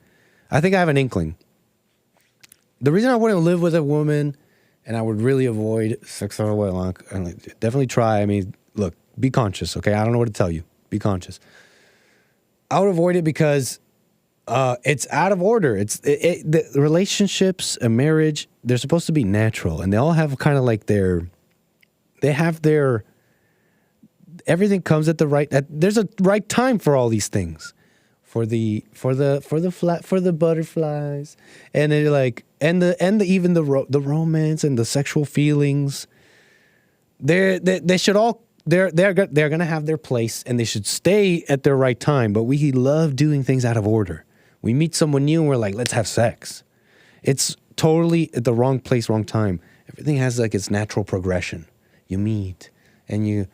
The reason I wouldn't live with a woman and I would really avoid sex out of wedlock, definitely try. I mean, look, be conscious, okay? I don't know what to tell you. Be conscious. I would avoid it because it's out of order. The relationships, a marriage, they're supposed to be natural, and they all have kind of like everything comes at the right. There's a right time for all these things, for the butterflies, and they're like, and the romance and the sexual feelings. They should all. They're going to have their place, and they should stay at their right time. But we love doing things out of order. We meet someone new, and we're like, let's have sex. It's totally at the wrong place, wrong time. Everything has like its natural progression. You meet, and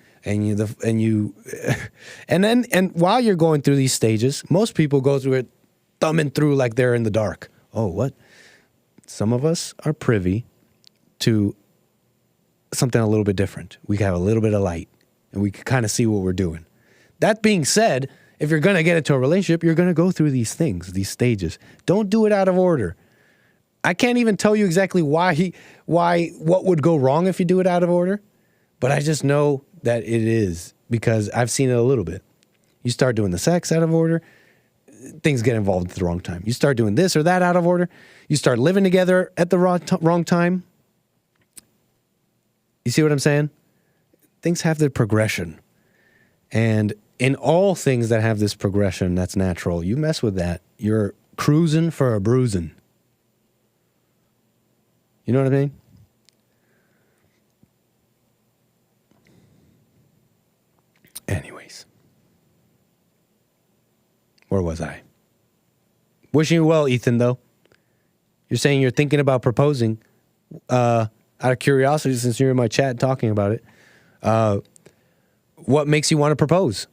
while you're going through these stages, most people go through it thumbing through like they're in the dark. Oh, what? Some of us are privy to something a little bit different. We have a little bit of light. And we can kind of see what we're doing. That being said, if you're going to get into a relationship, you're going to go through these things, these stages. Don't do it out of order. I can't even tell you exactly what would go wrong if you do it out of order, but I just know that it is because I've seen it a little bit. You start doing the sex out of order, things get involved at the wrong time. You start doing this or that out of order, you start living together at the wrong time. You see what I'm saying? Things have their progression. And in all things that have this progression that's natural, you mess with that, you're cruising for a bruising. You know what I mean? Anyways. Where was I? Wishing you well, Ethan, though. You're saying you're thinking about proposing. Out of curiosity, since you're in my chat talking about it, what makes you want to propose?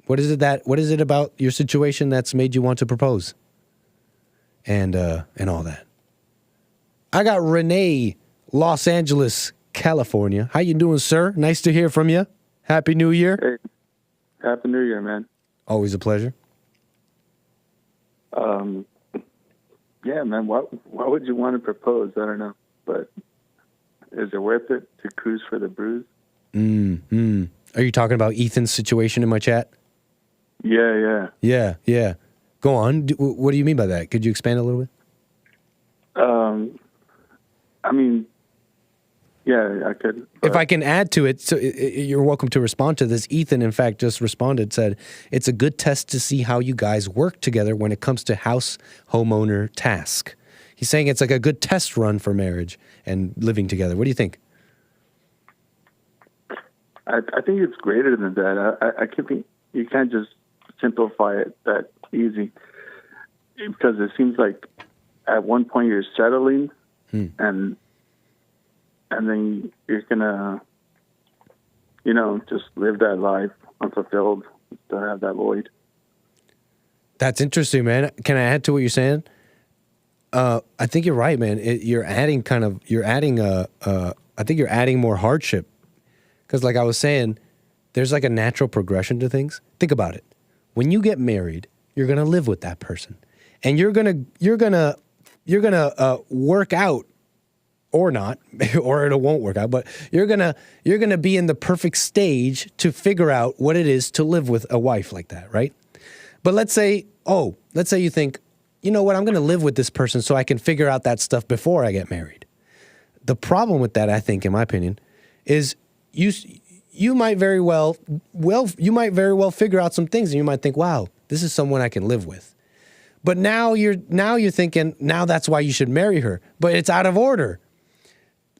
What is it about your situation that's made you want to propose? And all that. I got Renee, Los Angeles, California. How you doing, sir? Nice to hear from you. Happy New Year. Hey, Happy New Year, man. Always a pleasure. Yeah, man. Why would you want to propose? I don't know, but is it worth it to cruise for the bruise? Are you talking about Ethan's situation in my chat? Yeah. Yeah. Go on. What do you mean by that? Could you expand a little bit? I mean, yeah, I could. If I can add to it, so you're welcome to respond to this. Ethan, in fact, just responded, said, it's a good test to see how you guys work together when it comes to house homeowner task. He's saying it's like a good test run for marriage and living together. What do you think? I think it's greater than that. I think you can't just simplify it that easy, because it seems like at one point you're settling and then you're gonna, just live that life unfulfilled, to have that void. That's interesting, man. Can I add to what you're saying? I think you're right, man. I think you're adding more hardship. Because like I was saying, there's like a natural progression to things. Think about it. When you get married, you're going to live with that person. And you're going to work out, or not, or it won't work out, but you're going to be in the perfect stage to figure out what it is to live with a wife like that, right? But let's say you think, you know what, I'm going to live with this person so I can figure out that stuff before I get married. The problem with that, I think, in my opinion, is you might very well figure out some things, and you might think, wow, this is someone I can live with. But now you're thinking, now that's why you should marry her. But it's out of order.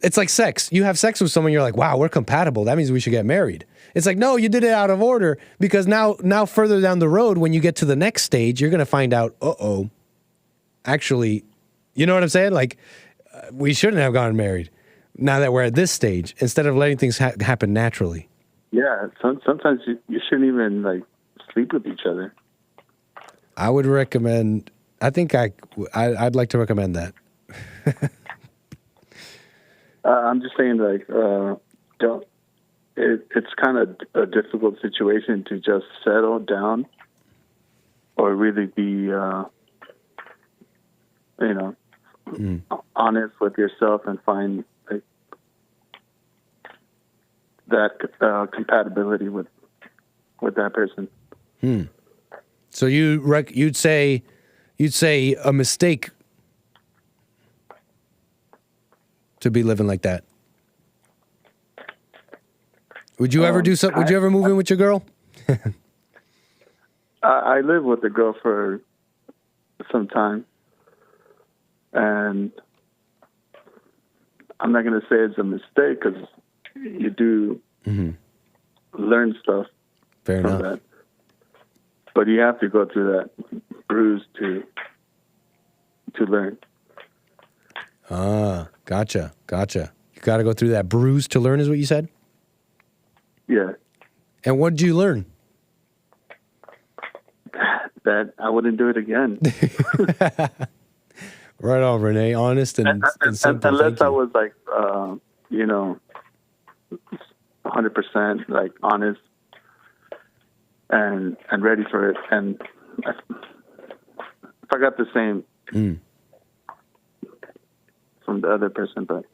It's like sex. You have sex with someone, you're like, wow, we're compatible. That means we should get married. It's like, no, you did it out of order because now further down the road, when you get to the next stage, you're going to find out, actually, you know what I'm saying? Like, we shouldn't have gotten married now that we're at this stage instead of letting things happen naturally. Yeah, sometimes you shouldn't even like sleep with each other. I would recommend. I think I'd like to recommend that. I'm just saying, like, don't. It's kind of a difficult situation to just settle down, or really be, honest with yourself and find like that compatibility with that person. So you'd say a mistake to be living like that. Would you ever do something? Would you ever move in with your girl? I lived with the girl for some time, and I'm not going to say it's a mistake because you do learn stuff Fair from enough. that. But you have to go through that bruise to learn. Ah, gotcha. You got to go through that bruise to learn, is what you said? Yeah. And what did you learn? That I wouldn't do it again. Right on, Renee. Honest and simple. Unless I was like, 100% like honest and ready for it. And if I got the same from the other person, but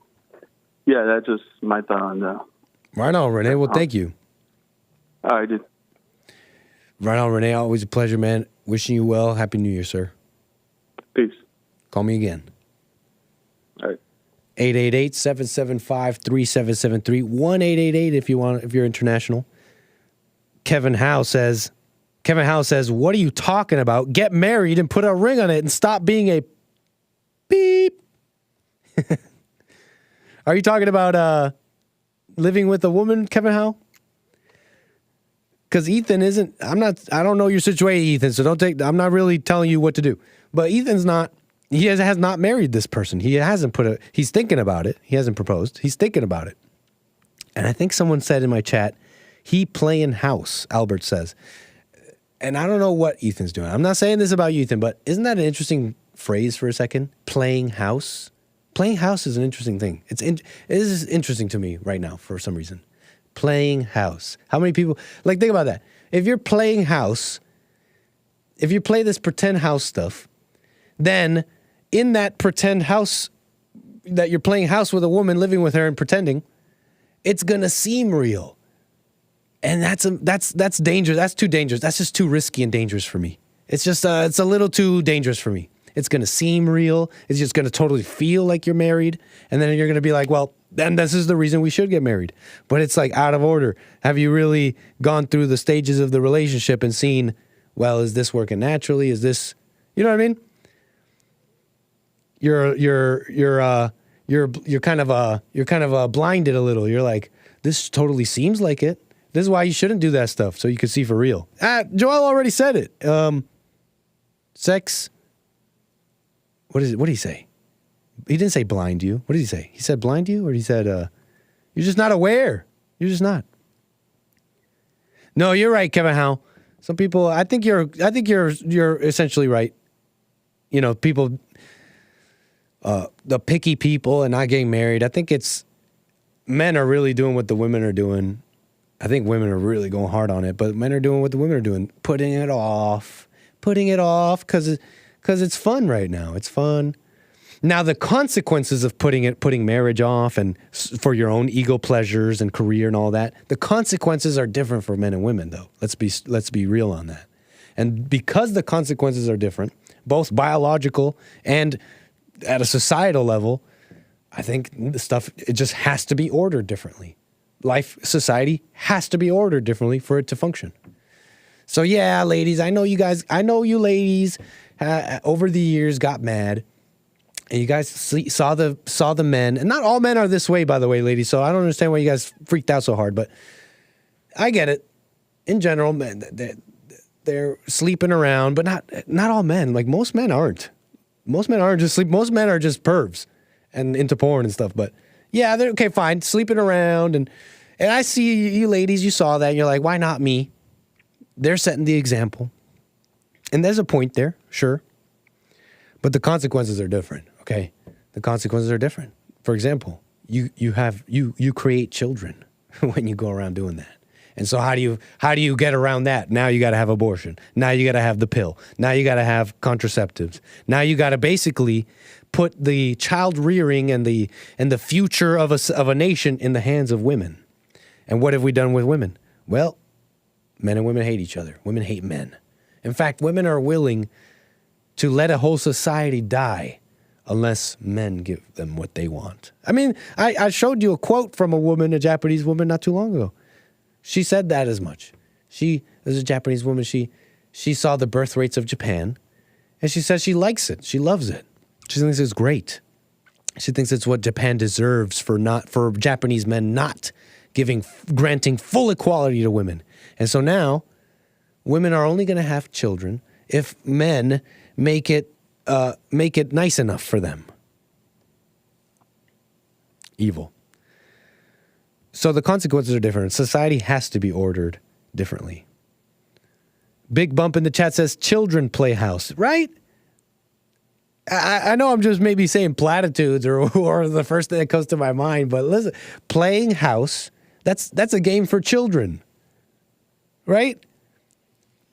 yeah, that's just my thought on that. Right on, Renee. Well, thank you. I did. Right on, Renee. Always a pleasure, man. Wishing you well. Happy New Year, sir. Peace. Call me again. All right. 888-775-3773. 1-888 if you're international. Kevin Howe says, what are you talking about? Get married and put a ring on it and stop being a beep. Are you talking about living with a woman, Kevin Howe? Because Ethan isn't, I don't know your situation, Ethan, so I'm not really telling you what to do. But Ethan's not, he has not married this person. He hasn't he's thinking about it. He hasn't proposed. He's thinking about it. And I think someone said in my chat, he playing house, Albert says. And I don't know what Ethan's doing. I'm not saying this about you, Ethan, but isn't that an interesting phrase for a second? Playing house? Playing house is an interesting thing. It is interesting to me right now for some reason. Playing house. How many people, like, think about that. If you're playing house, if you play this pretend house stuff, then in that pretend house that you're playing house with a woman, living with her and pretending, it's going to seem real. And that's dangerous. That's too dangerous. That's just too risky and dangerous for me. It's just, it's a little too dangerous for me. It's going to seem real. It's just going to totally feel like you're married. And then you're going to be like, well, then this is the reason we should get married. But it's like out of order. Have you really gone through the stages of the relationship and seen, well, is this working naturally? Is this, you know what I mean? You're kind of blinded a little. You're like, this totally seems like it. This is why you shouldn't do that stuff, so you can see for real. Joel already said it. Sex. What did he say? He didn't say blind you. What did he say? He said blind you, or he said you're just not aware. You're just not. No, you're right, Kevin Howe. Some people, I think you're essentially right. You know, people, the picky people and not getting married. I think men are really doing what the women are doing. I think women are really going hard on it, but men are doing what the women are doing, putting it off because it's fun right now. It's fun. Now, the consequences of putting marriage off and for your own ego pleasures and career and all that, the consequences are different for men and women, though. Let's be real on that. And because the consequences are different, both biological and at a societal level, I think it just has to be ordered differently. Society has to be ordered differently for it to function. So yeah, ladies, I know you ladies over the years got mad And you guys saw the men, and not all men are this way, by the way, ladies. So I don't understand why you guys freaked out so hard, but I get it. In general, men, they're sleeping around, but not all men. Like most men aren't. Most men aren't just sleep. Most men are just pervs and into porn and stuff. But yeah, they're okay, fine, sleeping around, and I see you ladies. You saw that, and you're like, why not me? They're setting the example, and there's a point there, sure, but the consequences are different. Okay, the consequences are different. For example, you create children when you go around doing that. And so how do you get around that? Now you got to have abortion. Now you got to have the pill. Now you got to have contraceptives. Now you got to basically put the child rearing and the future of a nation in the hands of women. And what have we done with women? Well, men and women hate each other. Women hate men. In fact, women are willing to let a whole society die unless men give them what they want. I mean, I showed you a quote from a Japanese woman not too long ago. She said that as much. She is a Japanese woman. She saw the birth rates of Japan, and she says she likes it. She loves it. She thinks it's great. She thinks it's what Japan deserves for Japanese men not granting full equality to women. And so now, women are only going to have children if men make it nice enough for them. Evil. So the consequences are different. Society has to be ordered differently. Big Bump in the chat says children playhouse, right? I know I'm just maybe saying platitudes or the first thing that comes to my mind, but listen, playing house, that's a game for children, right?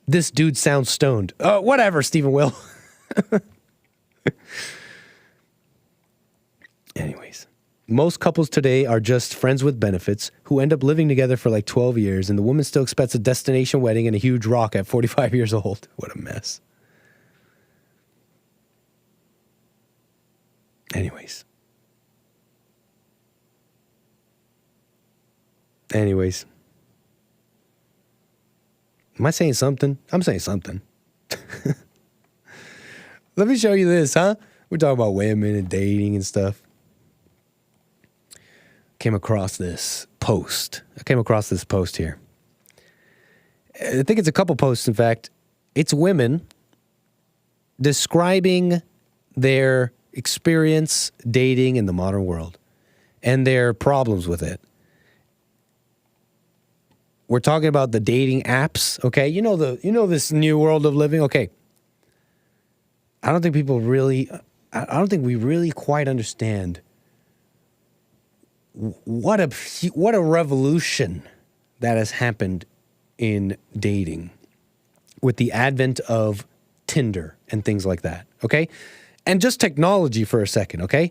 This dude sounds stoned. Whatever, Stephen Will. Anyways, most couples today are just friends with benefits who end up living together for like 12 years, and the woman still expects a destination wedding and a huge rock at 45 years old. What a mess. Anyways. Am I saying something? I'm saying something. Let me show you this, huh? We're talking about women and dating and stuff. Came across this post. Here. I think it's a couple posts, in fact. It's women describing their experience dating in the modern world and their problems with it. We're talking about the dating apps, okay? You know this new world of living, okay? I don't think we really quite understand what a revolution that has happened in dating with the advent of Tinder and things like that, okay? And just technology for a second, okay?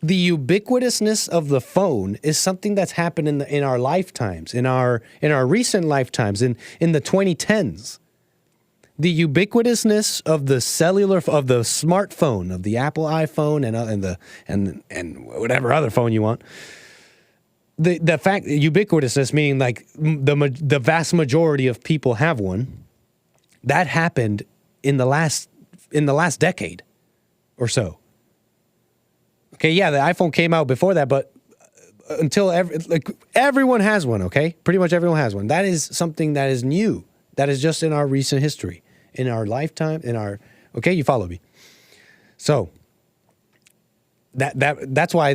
The ubiquitousness of the phone is something that's happened in our lifetimes, in our recent lifetimes, in the 2010s. The ubiquitousness of the smartphone, of the Apple iPhone and whatever other phone you want. The fact ubiquitousness meaning like the vast majority of people have one. That happened in the last decade or so. Okay, yeah, the iPhone came out before that, but until everyone has one, okay? Pretty much everyone has one. That is something that is new. That is just in our recent history, in our lifetime, okay, you follow me. So that's why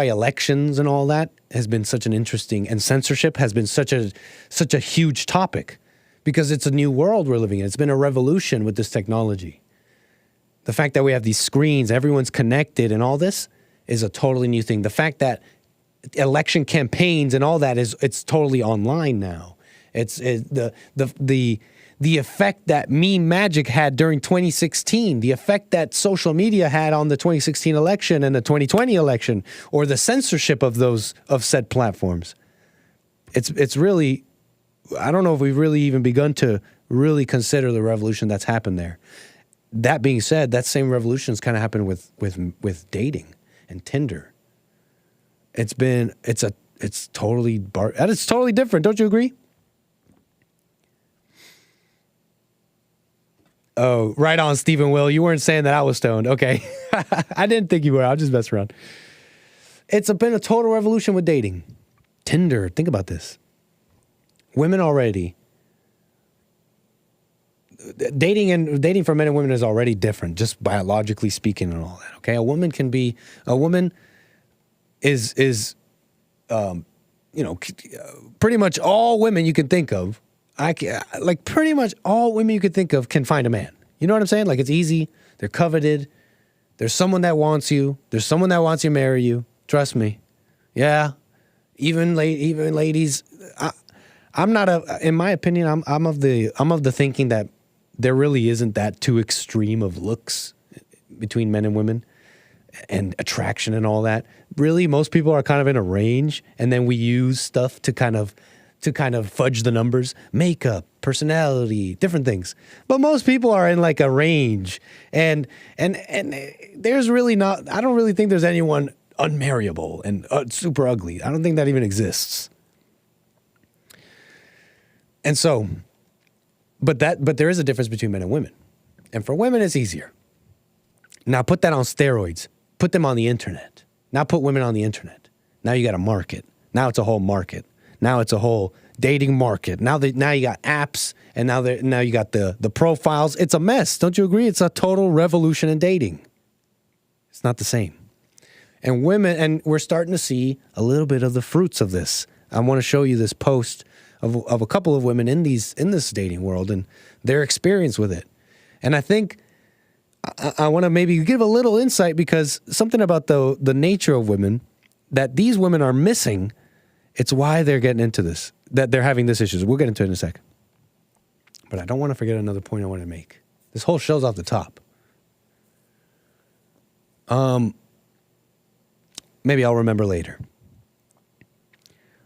elections and all that has been such an interesting, and censorship has been such a huge topic, because it's a new world we're living in. It's been a revolution with this technology. The fact that we have these screens, everyone's connected, and all this is a totally new thing. The fact that election campaigns and all that it's totally online now. It's the effect that meme magic had during 2016, the effect that social media had on the 2016 election and the 2020 election, or the censorship of said platforms. It's really, I don't know if we've really even begun to really consider the revolution that's happened there. That being said, that same revolution's kind of happened with dating and Tinder. It's totally different. Don't you agree? Oh, right on, Stephen Will. You weren't saying that I was stoned. Okay. I didn't think you were. I'll just mess around. It's been a total revolution with dating. Tinder, think about this. Women already, dating for men and women is already different, just biologically speaking and all that, okay? A woman is pretty much all women you can think of. Pretty much all women you could think of can find a man. You know what I'm saying? Like, it's easy. They're coveted. There's someone that wants you. There's someone that wants to marry you. Trust me. Yeah. Even ladies. In my opinion, I'm of the thinking that there really isn't that too extreme of looks between men and women and attraction and all that. Really, most people are kind of in a range, and then we use stuff to kind of fudge the numbers, makeup, personality, different things. But most people are in like a range, and there's really not. I don't really think there's anyone unmarriable and super ugly. I don't think that even exists. And so, but there is a difference between men and women, and for women it's easier. Now put that on steroids. Put them on the internet. Now put women on the internet. Now you got a market. Now it's a whole market. Now it's a whole dating market. Now you got apps, and now you got the profiles. It's a mess. Don't you agree? It's a total revolution in dating. It's not the same. And we're starting to see a little bit of the fruits of this. I want to show you this post of a couple of women in this dating world and their experience with it. And I think I want to maybe give a little insight, because something about the nature of women that these women are missing. It's why they're getting into this, that they're having this issues. We'll get into it in a second. But I don't want to forget another point I want to make. This whole show's off the top. Maybe I'll remember later.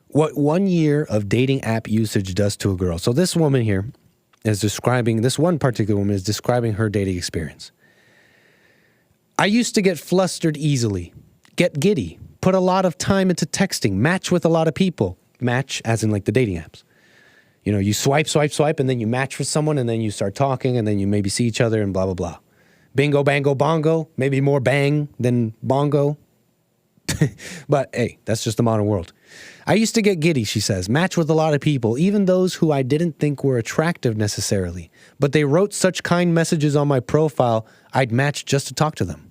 What 1 year of dating app usage does to a girl. So this woman here this one particular woman is describing her dating experience. I used to get flustered easily, get giddy, put a lot of time into texting, match with a lot of people. Match as in like the dating apps. You know, you swipe, and then you match with someone, and then you start talking, and then you maybe see each other and blah, blah, blah. Bingo, bango, bongo. Maybe more bang than bongo. But hey, that's just the modern world. I used to get giddy, she says, match with a lot of people, even those who I didn't think were attractive necessarily. But they wrote such kind messages on my profile, I'd match just to talk to them.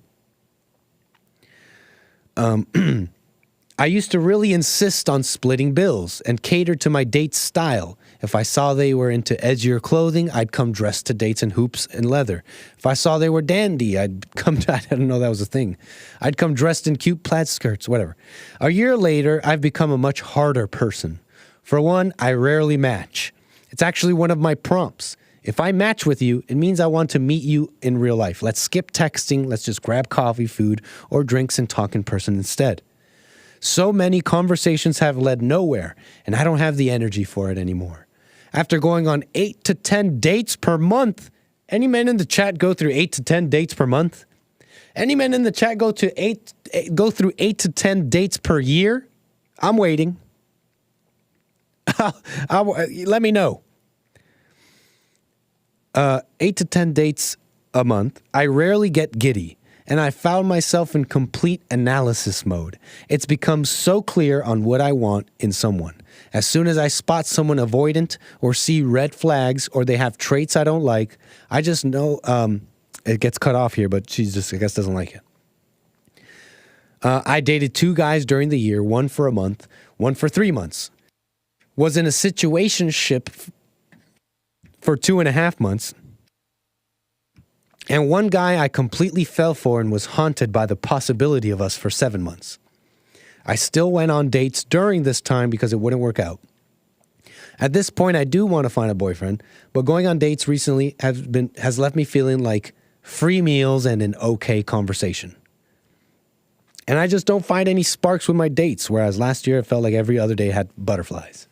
I used to really insist on splitting bills and cater to my date's style. If I saw they were into edgier clothing, I'd come dressed to dates in hoops and leather. If I saw they were dandy, I didn't know that was a thing. I'd come dressed in cute plaid skirts, whatever. A year later, I've become a much harder person. For one, I rarely match. It's actually one of my prompts. If I match with you, it means I want to meet you in real life. Let's skip texting. Let's just grab coffee, food, or drinks and talk in person instead. So many conversations have led nowhere, and I don't have the energy for it anymore. After going on 8 to 10 dates per month, any men in the chat go through 8 to 10 dates per month? Any men in the chat go through 8 to 10 dates per year? I'm waiting. Let me know. 8 to 10 dates a month. I rarely get giddy, and I found myself in complete analysis mode. It's become so clear on what I want in someone. As soon as I spot someone avoidant or see red flags or they have traits I don't like, I just know it gets cut off here, but she just, I guess, doesn't like it. I dated 2 guys during the year, one for a month, one for 3 months. Was in a situationship for 2.5 months. And one guy I completely fell for and was haunted by the possibility of us for 7 months. I still went on dates during this time because it wouldn't work out. At this point, I do want to find a boyfriend, but going on dates recently has left me feeling like free meals and an okay conversation. And I just don't find any sparks with my dates, whereas last year it felt like every other day had butterflies.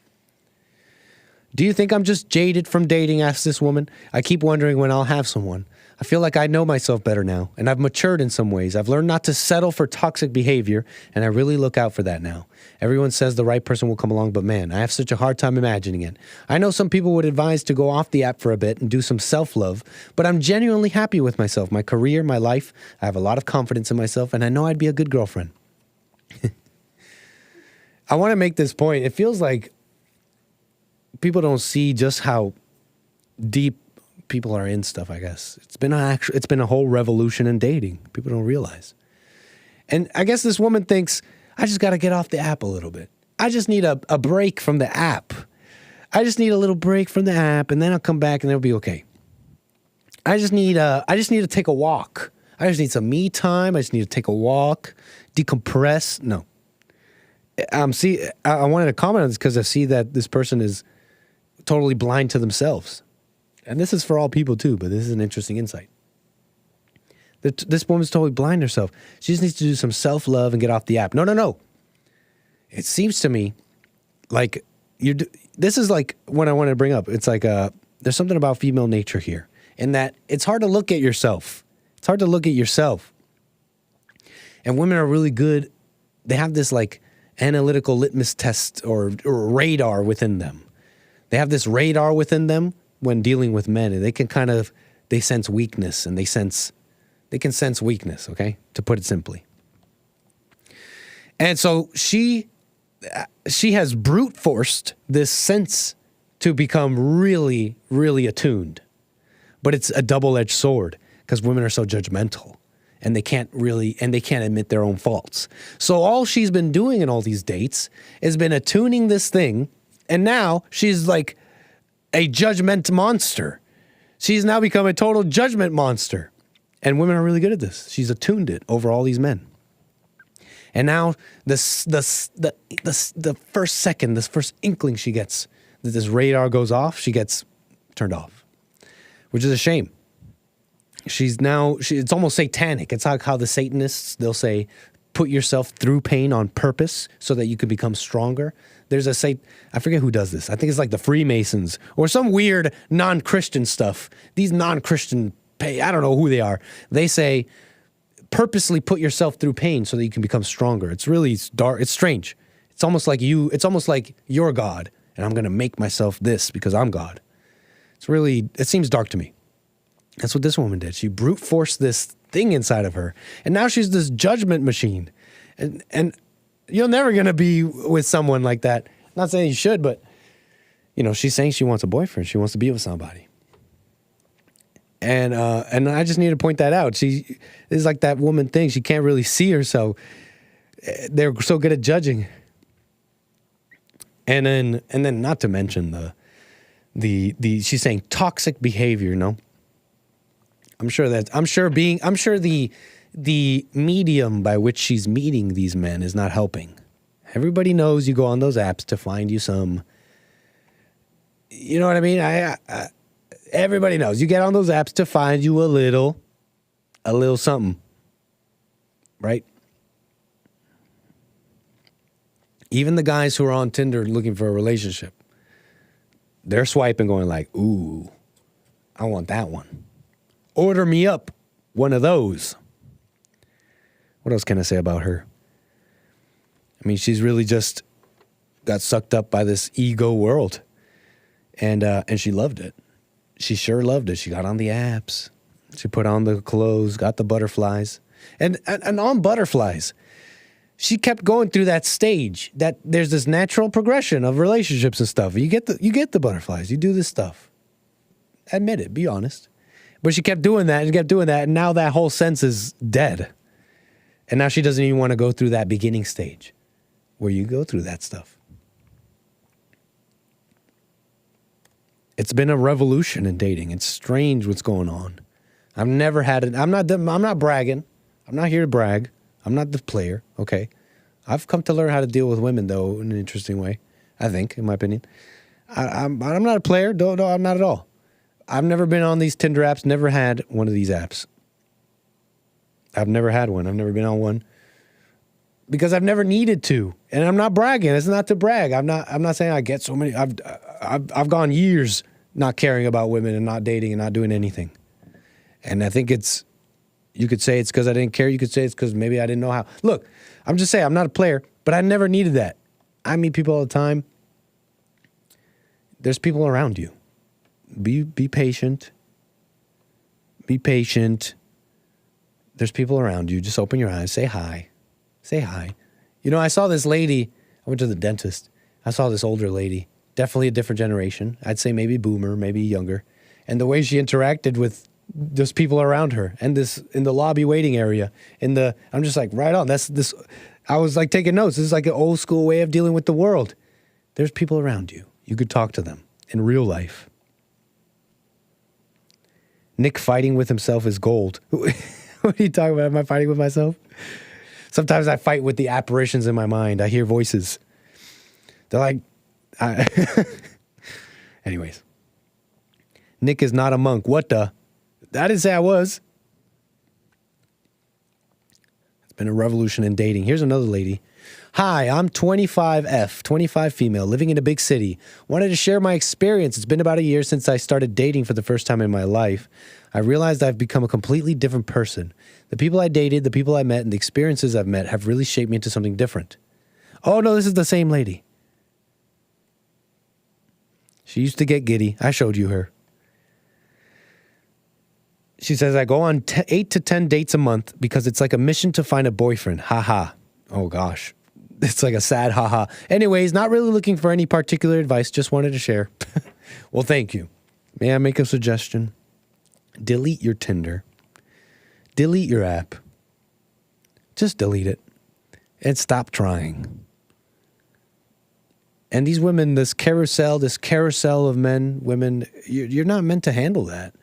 Do you think I'm just jaded from dating? Asked this woman. I keep wondering when I'll have someone. I feel like I know myself better now, and I've matured in some ways. I've learned not to settle for toxic behavior, and I really look out for that now. Everyone says the right person will come along, but man, I have such a hard time imagining it. I know some people would advise to go off the app for a bit and do some self-love, but I'm genuinely happy with myself, my career, my life. I have a lot of confidence in myself, and I know I'd be a good girlfriend. I want to make this point. It feels like people don't see just how deep people are in stuff, I guess. It's been a whole revolution in dating. People don't realize. And I guess this woman thinks, I just got to get off the app a little bit. I just need a break from the app. I just need a little break from the app, and then I'll come back and it'll be okay. I just need to take a walk. I just need some me time. I just need to take a walk, decompress. No. I wanted to comment on this because I see that this person is totally blind to themselves. And this is for all people too, but this is an interesting insight. This woman's totally blind to herself. She just needs to do some self-love and get off the app. No. It seems to me like this is like what I wanted to bring up. It's like there's something about female nature here in that it's hard to look at yourself. It's hard to look at yourself. And women are really good. They have this like analytical litmus test or radar within them. They have this radar within them when dealing with men, and they sense weakness, and they can sense weakness, okay? To put it simply. And so she has brute forced this sense to become really, really attuned. But it's a double-edged sword because women are so judgmental, and they can't admit their own faults. So all she's been doing in all these dates has been attuning this thing, and now she's like a judgment monster. She's now become a total judgment monster. And women are really good at this. She's attuned it over all these men. And now the first second, this first inkling she gets that this radar goes off, she gets turned off, which is a shame. It's almost satanic. It's like how the Satanists, they'll say, put yourself through pain on purpose so that you can become stronger. There's I forget who does this. I think it's like the Freemasons or some weird non-Christian stuff. These non-Christian, I don't know who they are. They say, purposely put yourself through pain so that you can become stronger. It's really dark. It's strange. It's almost like you're God, and I'm going to make myself this because I'm God. It seems dark to me. That's what this woman did. She brute forced this thing inside of her. And now she's this judgment machine. And you're never going to be with someone like that. Not saying you should, but, she's saying she wants a boyfriend. She wants to be with somebody. And I just need to point that out. She is like that woman thing. She can't really see herself. They're so good at judging. And then not to mention the she's saying toxic behavior, I'm sure the medium by which she's meeting these men is not helping. Everybody knows you go on those apps to find you some, you know what I mean? Everybody knows you get on those apps to find you a little something, right? Even the guys who are on Tinder looking for a relationship, they're swiping going like, ooh, I want that one. Order me up one of those. What else can I say about her? I mean, she's really just got sucked up by this ego world. And she loved it. She sure loved it. She got on the apps. She put on the clothes, got the butterflies. And on butterflies, she kept going through that stage that there's this natural progression of relationships and stuff. You get the butterflies. You do this stuff. Admit it. Be honest. But she kept doing that and kept doing that, and now that whole sense is dead. And now she doesn't even want to go through that beginning stage where you go through that stuff. It's been a revolution in dating. It's strange what's going on. I've never had it. I'm not bragging. I'm not here to brag. I'm not the player, okay? I've come to learn how to deal with women, though, in an interesting way, I think, in my opinion. I'm not a player. No, I'm not at all. I've never been on these Tinder apps, never had one of these apps. I've never had one. I've never been on one because I've never needed to. And I'm not bragging. It's not to brag. I'm not saying I get so many. I've gone years not caring about women and not dating and not doing anything. And I think you could say it's because I didn't care. You could say it's because maybe I didn't know how. Look, I'm just saying, I'm not a player, but I never needed that. I meet people all the time. There's people around you. Be patient. Be patient. There's people around you. Just open your eyes. Say hi. Say hi. You know, I saw this lady. I went to the dentist. I saw this older lady. Definitely a different generation. I'd say maybe boomer, maybe younger. And the way she interacted with those people around her and this in the lobby waiting area. I'm just like, right on. I was like taking notes. This is like an old school way of dealing with the world. There's people around you. You could talk to them in real life. Nick fighting with himself is gold. What are you talking about? Am I fighting with myself? Sometimes I fight with the apparitions in my mind. I hear voices. They're like, anyways. Nick is not a monk. What the? I didn't say I was. It's been a revolution in dating. Here's another lady. Hi, I'm 25F, 25 female, living in a big city. Wanted to share my experience. It's been about a year since I started dating for the first time in my life. I realized I've become a completely different person. The people I dated, the people I met, and the experiences I've met have really shaped me into something different. Oh, no, this is the same lady. She used to get giddy. I showed you her. She says, I go on 8 to 10 dates a month because it's like a mission to find a boyfriend. Ha ha. Oh, gosh. It's like a sad haha. Anyways, not really looking for any particular advice. Just wanted to share. Well, thank you. May I make a suggestion? Delete your Tinder. Delete your app. Just delete it. And stop trying. And these women, this carousel of men, women, you're not meant to handle that.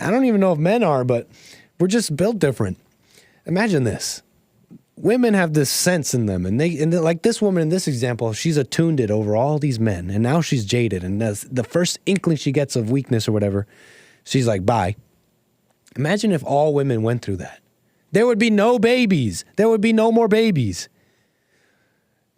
I don't even know if men are, but we're just built different. Imagine this. Women have this sense in them, and like this woman in this example, she's attuned it over all these men, and now she's jaded, and the first inkling she gets of weakness or whatever, she's like, bye. Imagine if all women went through that. There would be no babies. There would be no more babies.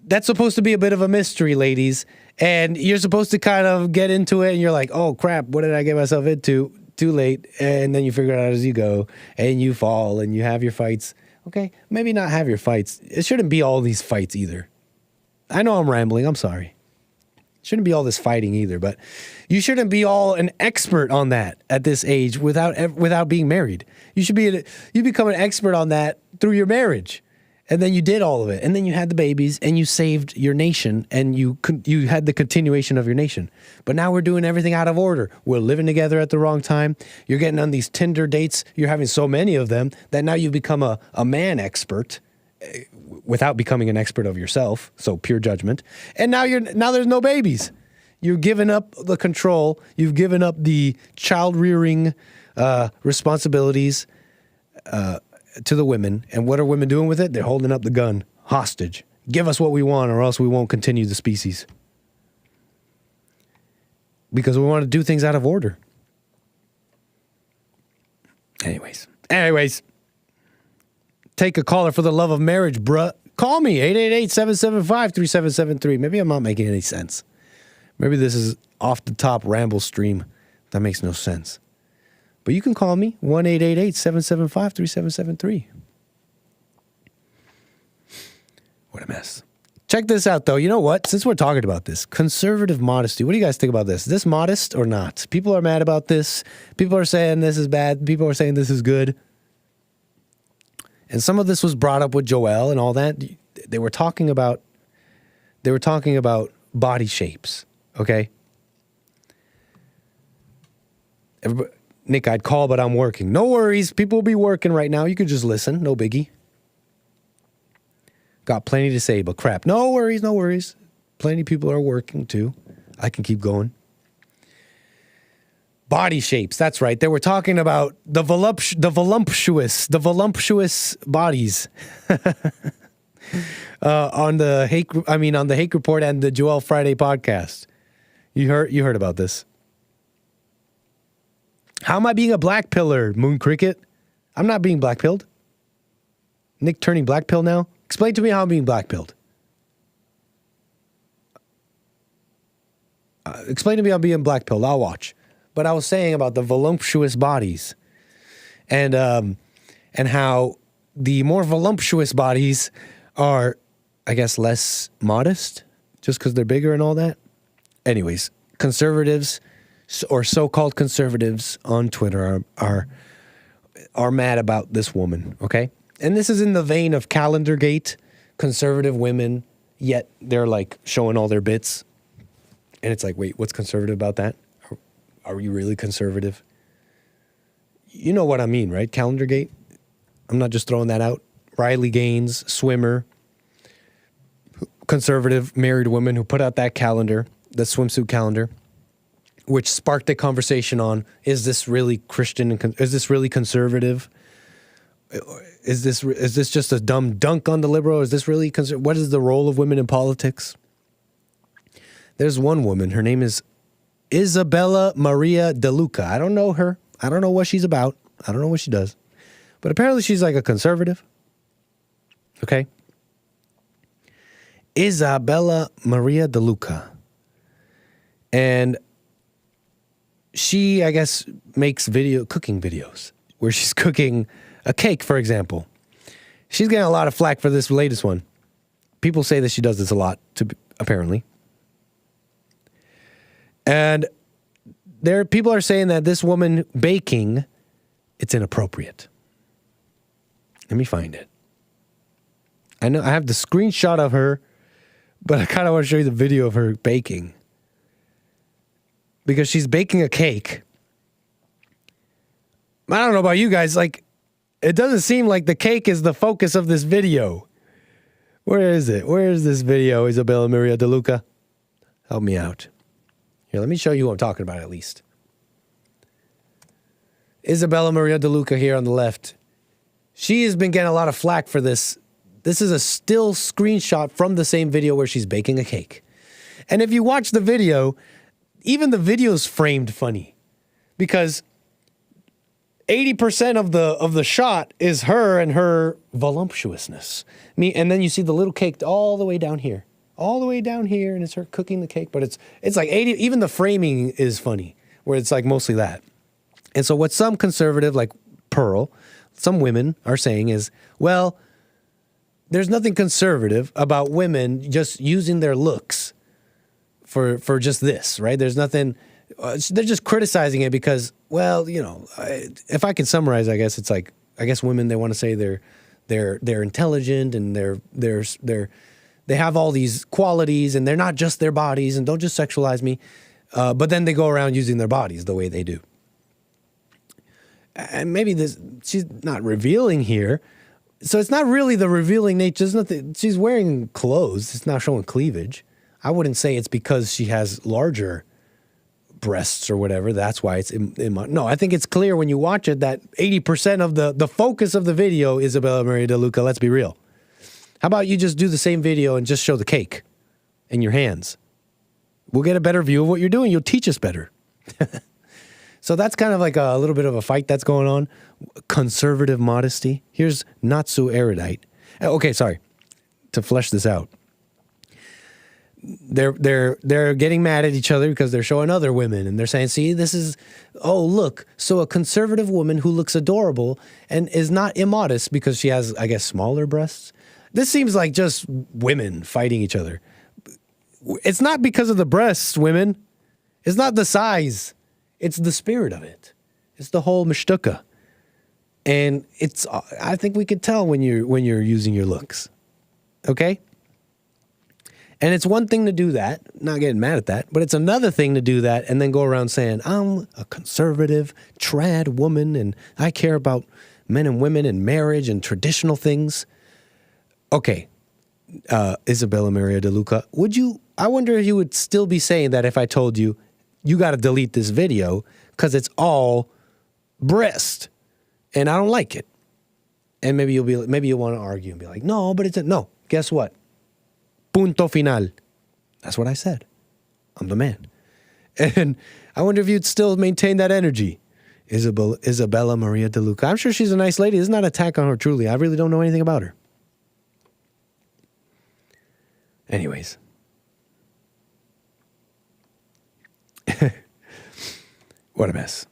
That's supposed to be a bit of a mystery, ladies, and you're supposed to kind of get into it, and you're like, oh, crap, what did I get myself into? Too late, and then you figure it out as you go, and you fall, and you have your fights. Okay, maybe not have your fights. It shouldn't be all these fights either. I know I'm rambling. I'm sorry. It shouldn't be all this fighting either, but you shouldn't be all an expert on that at this age without being married. You become an expert on that through your marriage. And then you did all of it. And then you had the babies and you saved your nation and you had the continuation of your nation. But now we're doing everything out of order. We're living together at the wrong time. You're getting on these Tinder dates. You're having so many of them that now you become a man expert without becoming an expert of yourself. So pure judgment. And now there's no babies. You've given up the control. You've given up the child rearing responsibilities to the women. And what are women doing with it? They're holding up the gun hostage. Give us what we want or else we won't continue the species. Because we want to do things out of order. Anyways. Take a caller for the love of marriage, bruh. Call me, 888-775-3773. Maybe I'm not making any sense. Maybe this is off the top ramble stream. That makes no sense. But you can call me, 1-888-775-3773. What a mess. Check this out, though. You know what? Since we're talking about this, conservative modesty. What do you guys think about this? Is this modest or not? People are mad about this. People are saying this is bad. People are saying this is good. And some of this was brought up with Joel and all that. They were talking about body shapes, okay? Nick, I'd call, but I'm working. No worries. People will be working right now. You could just listen. No biggie. Got plenty to say, but crap. No worries. Plenty of people are working too. I can keep going. Body shapes. That's right. They were talking about the voluptuous bodies on the Hake Report and the Joel Friday podcast. You heard about this. How am I being a black pillar, Moon Cricket? I'm not being black pilled. Nick turning black pill now? Explain to me how I'm being black pilled. Explain to me how I'm being black pilled. I'll watch. But I was saying about the voluptuous bodies. and how the more voluptuous bodies are, I guess, less modest just because they're bigger and all that. Anyways, conservatives or so-called conservatives on Twitter are mad about this woman, okay? And this is in the vein of Calendargate, conservative women, yet they're like showing all their bits. And it's like, wait, what's conservative about that? Are you really conservative? You know what I mean, right? Calendargate. I'm not just throwing that out. Riley Gaines, swimmer, conservative married woman who put out that calendar, the swimsuit calendar, which sparked a conversation on, is this really Christian? Is this really conservative? Is this just a dumb dunk on the liberal? Is this really conservative? What is the role of women in politics? There's one woman. Her name is Isabella Maria De Luca. I don't know her. I don't know what she's about. I don't know what she does. But apparently she's like a conservative. Okay? Isabella Maria De Luca. And she, I guess, makes cooking videos where she's cooking a cake, for example. She's getting a lot of flack for this latest one. People say that she does this a lot, apparently. And people are saying that this woman baking, it's inappropriate. Let me find it. I know I have the screenshot of her, but I kind of want to show you the video of her baking. Because she's baking a cake. I don't know about you guys, like, it doesn't seem like the cake is the focus of this video. Where is it? Where is this video, Isabella Maria De Luca? Help me out. Here, let me show you who I'm talking about at least. Isabella Maria De Luca here on the left. She has been getting a lot of flack for this. This is a still screenshot from the same video where she's baking a cake. And if you watch the video, even the video's framed funny. Because 80% of the shot is her and her voluptuousness. And then you see the little cake all the way down here. All the way down here, and it's her cooking the cake. But it's like 80, even the framing is funny, where it's like mostly that. And so what some conservative, like Pearl, some women are saying is, well, there's nothing conservative about women just using their looks for just this, right? There's nothing, they're just criticizing it because, well, you know, if I can summarize, I guess it's like, I guess women, they want to say they're intelligent and they have all these qualities and they're not just their bodies and don't just sexualize me. But then they go around using their bodies the way they do. And maybe she's not revealing here. So it's not really the revealing nature. There's nothing, she's wearing clothes. It's not showing cleavage. I wouldn't say it's because she has larger breasts or whatever. That's why it's no, I think it's clear when you watch it that 80% of the focus of the video is Isabella Maria De Luca. Let's be real. How about you just do the same video and just show the cake in your hands? We'll get a better view of what you're doing. You'll teach us better. So that's kind of like a little bit of a fight that's going on. Conservative modesty. Here's not so erudite. Okay, sorry. To flesh this out. They're getting mad at each other because they're showing other women and they're saying, see, this is, oh, look, so a conservative woman who looks adorable and is not immodest because she has, I guess, smaller breasts. This seems like just women fighting each other. It's not because of the breasts, women. It's not the size. It's the spirit of it. It's the whole mishtuka. And I think we could tell when you're using your looks. Okay? And it's one thing to do that, not getting mad at that, but it's another thing to do that and then go around saying, I'm a conservative, trad woman, and I care about men and women and marriage and traditional things. Okay, Isabella Maria De Luca, I wonder if you would still be saying that if I told you, you got to delete this video because it's all breast and I don't like it. And maybe you'll want to argue and be like, no, but no, guess what? Punto final. That's what I said. I'm the man. And I wonder if you'd still maintain that energy. Isabella Maria De Luca. I'm sure she's a nice lady. This is not an attack on her, truly. I really don't know anything about her. Anyways. What a mess.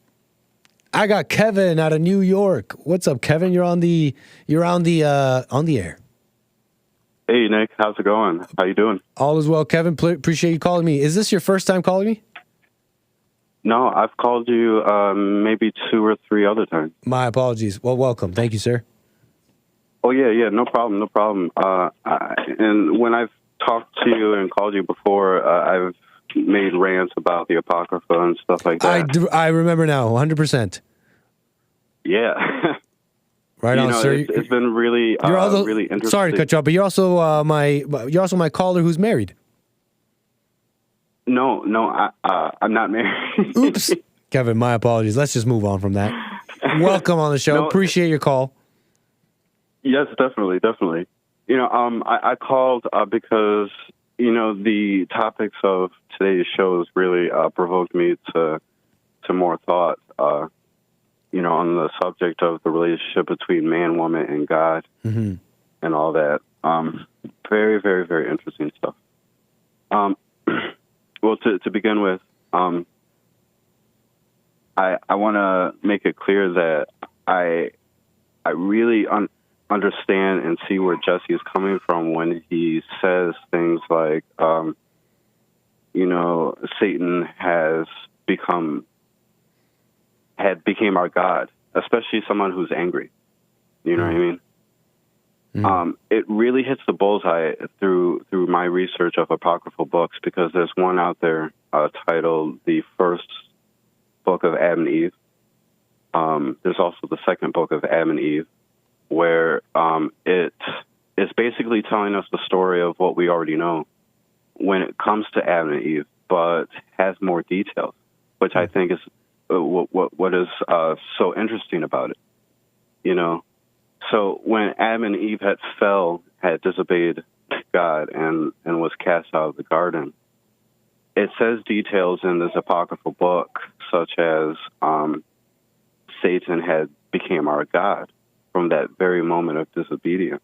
I got Kevin out of New York. What's up, Kevin? You're on the air. Hey, Nick. How's it going? How you doing? All is well, Kevin. Appreciate you calling me. Is this your first time calling me? No, I've called you maybe 2 or 3 other times. My apologies. Well, welcome. Thank you, sir. Oh, yeah. No problem. And when I've talked to you and called you before, I've made rants about the Apocrypha and stuff like that. I remember now, 100%. Yeah. Right on, sir. It's been really, really interesting. Sorry to cut you off, but you're also my caller who's married. No, I'm not married. Oops. Kevin, my apologies. Let's just move on from that. Welcome on the show. No, appreciate your call. Yes, definitely. I called because, the topics of today's shows really provoked me to more thought, on the subject of the relationship between man, woman, and God, and all that. Very, very, very interesting stuff. Well, to begin with, I want to make it clear that I really understand and see where Jesse is coming from when he says things like, Satan became our God, especially someone who's angry. You know what I mean? It really hits the bullseye through my research of apocryphal books, because there's one out there titled The First Book of Adam and Eve. There's also the Second Book of Adam and Eve, where it is basically telling us the story of what we already know when it comes to Adam and Eve, but has more details, which I think is what is so interesting about it. So when Adam and Eve had disobeyed God and was cast out of the garden, it says details in this apocryphal book, such as Satan had became our God from that very moment of disobedience.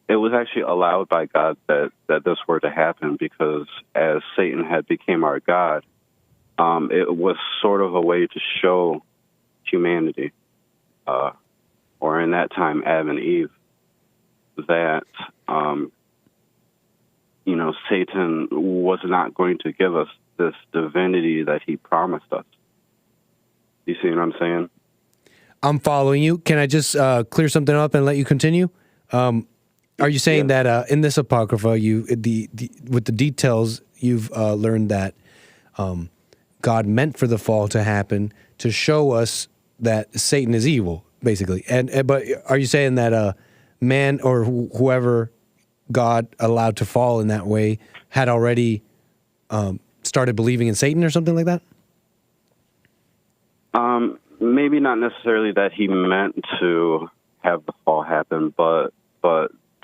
It was actually allowed by God that this were to happen, because as Satan had became our God, it was sort of a way to show humanity, or in that time, Adam and Eve, that, Satan was not going to give us this divinity that he promised us. You see what I'm saying? I'm following you. Can I just clear something up and let you continue? Are you saying that in this apocrypha, with the details, you've learned that God meant for the fall to happen to show us that Satan is evil, basically? But are you saying that man or whoever God allowed to fall in that way had already started believing in Satan or something like that? Maybe not necessarily that he meant to have the fall happen, but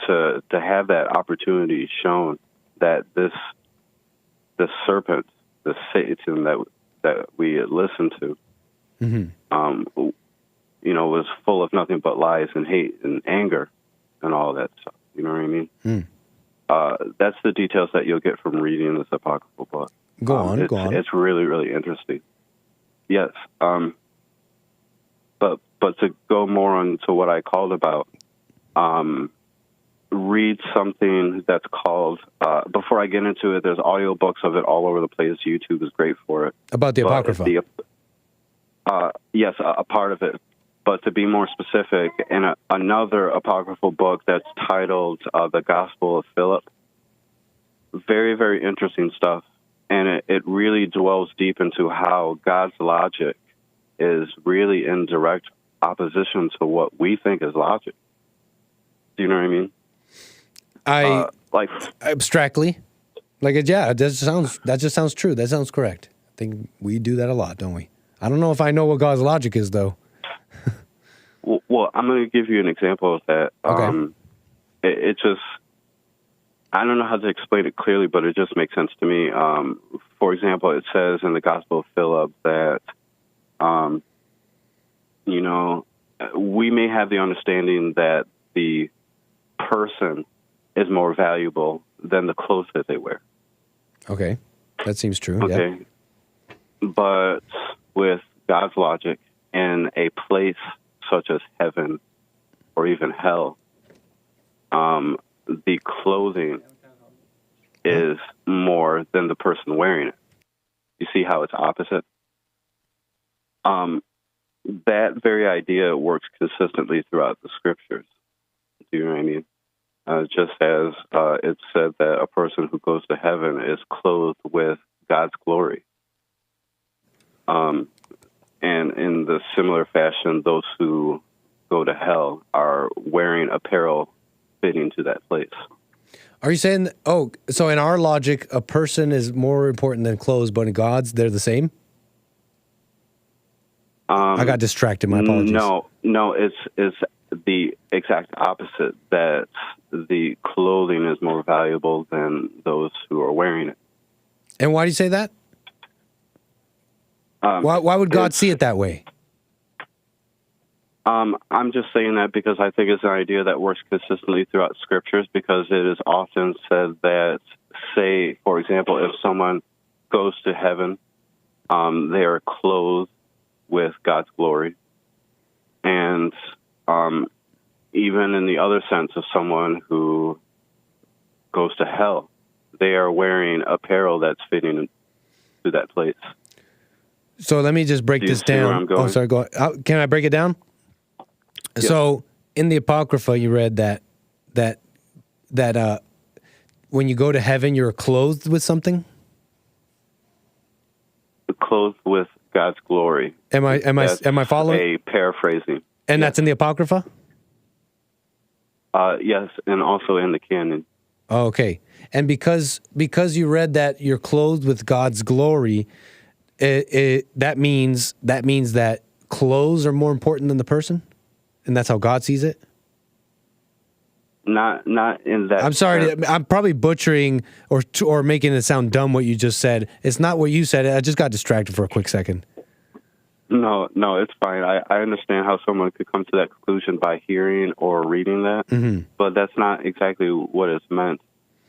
to have that opportunity shown that this serpent, this Satan that we listen to, was full of nothing but lies and hate and anger and all that stuff. You know what I mean? That's the details that you'll get from reading this apocryphal book. Go on. It's really, really interesting. Yes. But to go more on to what I called about, read something that's called, before I get into it, there's audiobooks of it all over the place. YouTube is great for it. About the Apocrypha? Yes, a part of it. But to be more specific, in another apocryphal book that's titled The Gospel of Philip, very, very interesting stuff. And it really dwells deep into how God's logic is really in direct opposition to what we think is logic. Do you know what I mean? Abstractly, that just sounds true. That sounds correct. I think we do that a lot, don't we? I don't know if I know what God's logic is, though. Well, I'm going to give you an example of that. Okay. It just, I don't know how to explain it clearly, but it just makes sense to me. For example, it says in the Gospel of Philip that, we may have the understanding that the person is more valuable than the clothes that they wear. Okay. That seems true. Okay. Yeah. But with God's logic, in a place such as heaven or even hell, the clothing is more than the person wearing it. You see how it's opposite? That very idea works consistently throughout the scriptures. Do you know what I mean? Just as it's said that a person who goes to heaven is clothed with God's glory. And in the similar fashion, those who go to hell are wearing apparel fitting to that place. Are you saying, so in our logic, a person is more important than clothes, but in God's, they're the same? I got distracted. My apologies. No, it's the exact opposite, that the clothing is more valuable than those who are wearing it. And why do you say that? Why would God see it that way? I'm just saying that because I think it's an idea that works consistently throughout scriptures, because it is often said that, say, for example, if someone goes to heaven, they are clothed with God's glory. And even in the other sense of someone who goes to hell, they are wearing apparel that's fitting to that place. So let me just break this down. Where I'm going? Oh, sorry, go on. Can I break it down? Yeah. So in the Apocrypha, you read that when you go to heaven, you're clothed with something? Clothed with God's glory. Am I following? A paraphrasing. And that's in the Apocrypha? Yes, and also in the canon. Oh, okay. And because you read that you're clothed with God's glory, that means that clothes are more important than the person, and that's how God sees it. Not in that. I'm sorry. I'm probably butchering or making it sound dumb what you just said. It's not what you said. I just got distracted for a quick second. No, it's fine. I understand how someone could come to that conclusion by hearing or reading that, but that's not exactly what it's meant.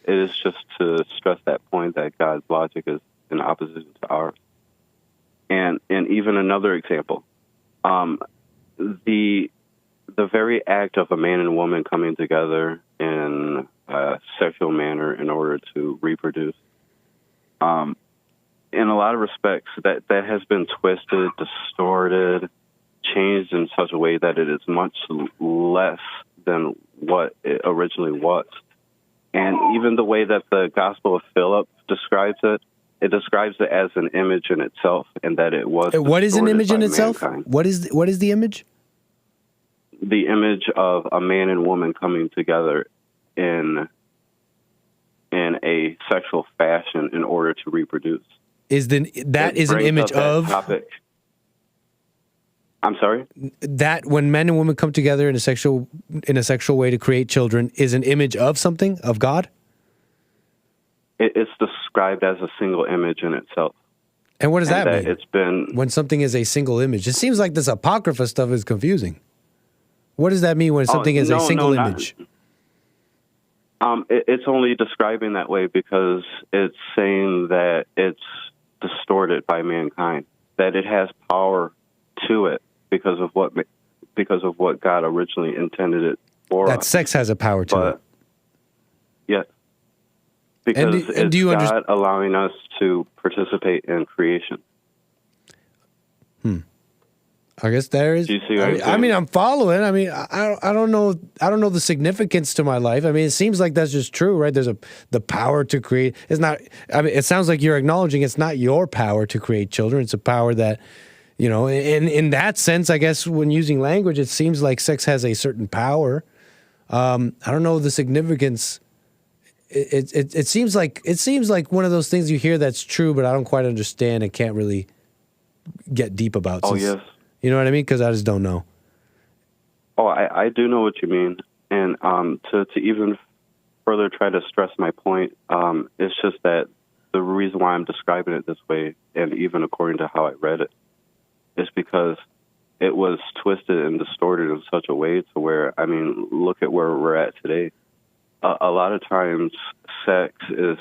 It is just to stress that point that God's logic is in opposition to ours. And even another example, the very act of a man and woman coming together in a sexual manner in order to reproduce, in a lot of respects, that has been twisted, distorted, changed in such a way that it is much less than what it originally was. And even the way that the Gospel of Philip describes it, it describes it as an image in itself, and that it was. What is an image in itself? Mankind. What is the image? The image of a man and woman coming together in a sexual fashion in order to reproduce. Is an image of topic. I'm sorry? That when men and women come together in a sexual way to create children is an image of something, of God? It's described as a single image in itself. And what does that mean? It's been when something is a single image. It seems like this Apocrypha stuff is confusing. What does that mean when something is a single image? It's only describing that way because it's saying that it's distorted by mankind, that it has power to it because of what God originally intended it for. That sex has a power to it. Yes. Because it's God allowing us to participate in creation. I guess there is. Do you see what I'm saying? I mean, I'm following. I mean, I don't know. I don't know the significance to my life. I mean, it seems like that's just true, right? There's the power to create. It's not. I mean, it sounds like you're acknowledging it's not your power to create children. It's a power that, in that sense, I guess when using language, it seems like sex has a certain power. I don't know the significance. It seems like one of those things you hear that's true, but I don't quite understand and can't really get deep about. Oh, yes. You know what I mean? Because I just don't know. Oh, I do know what you mean. And to even further try to stress my point, it's just that the reason why I'm describing it this way, and even according to how I read it, is because it was twisted and distorted in such a way to where, I mean, look at where we're at today. A lot of times sex is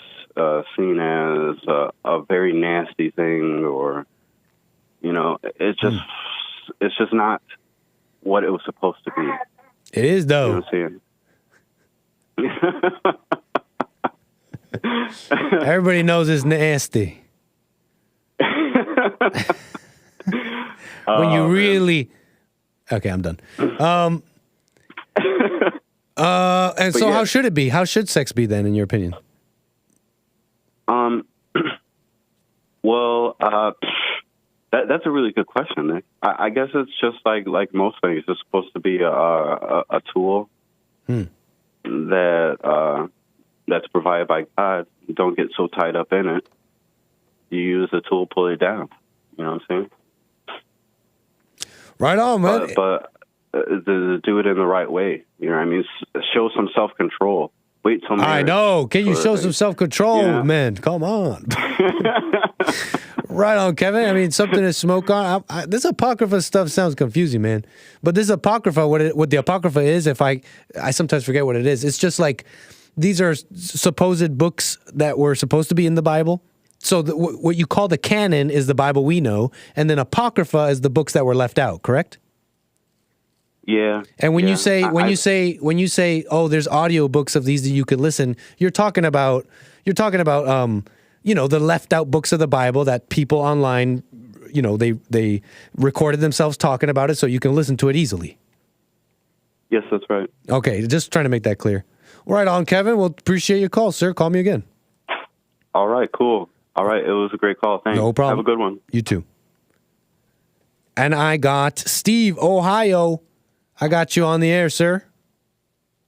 seen as a very nasty thing, or You know, it's just not what it was supposed to be. It is, though. You know what I'm saying? Everybody knows it's nasty. When you really... Okay, I'm done. And so yeah. how should it be? How should sex be then, in your opinion? Well, that's a really good question, Nick. I guess it's just like most things. It's supposed to be a tool that's provided by God. Don't get so tied up in it. You use the tool, pull it down. You know what I'm saying? Right on, man. But do it in the right way. You know what I mean? Show some self-control. Wait till marriage. I know. Can you show some self-control, Yeah. man? Come on. Right on, Kevin. I mean, something to smoke on. This Apocrypha stuff sounds confusing, man. But this Apocrypha, what the Apocrypha is, if I sometimes forget what it is. It's just like these are supposed books that were supposed to be in the Bible. So what you call the canon is the Bible we know, and then Apocrypha is the books that were left out, correct? Yeah. And when yeah. you say, oh, there's audio books of these that you could listen, you're talking about, the left out books of the Bible that people online, they recorded themselves talking about it so you can listen to it easily. Yes, that's right. Okay, just trying to make that clear. Right on, Kevin. Well, appreciate your call, sir. Call me again. All right, cool. All right, it was a great call. Thanks. No problem. Have a good one. You too. And I got Steve, Ohio. I got you on the air, sir.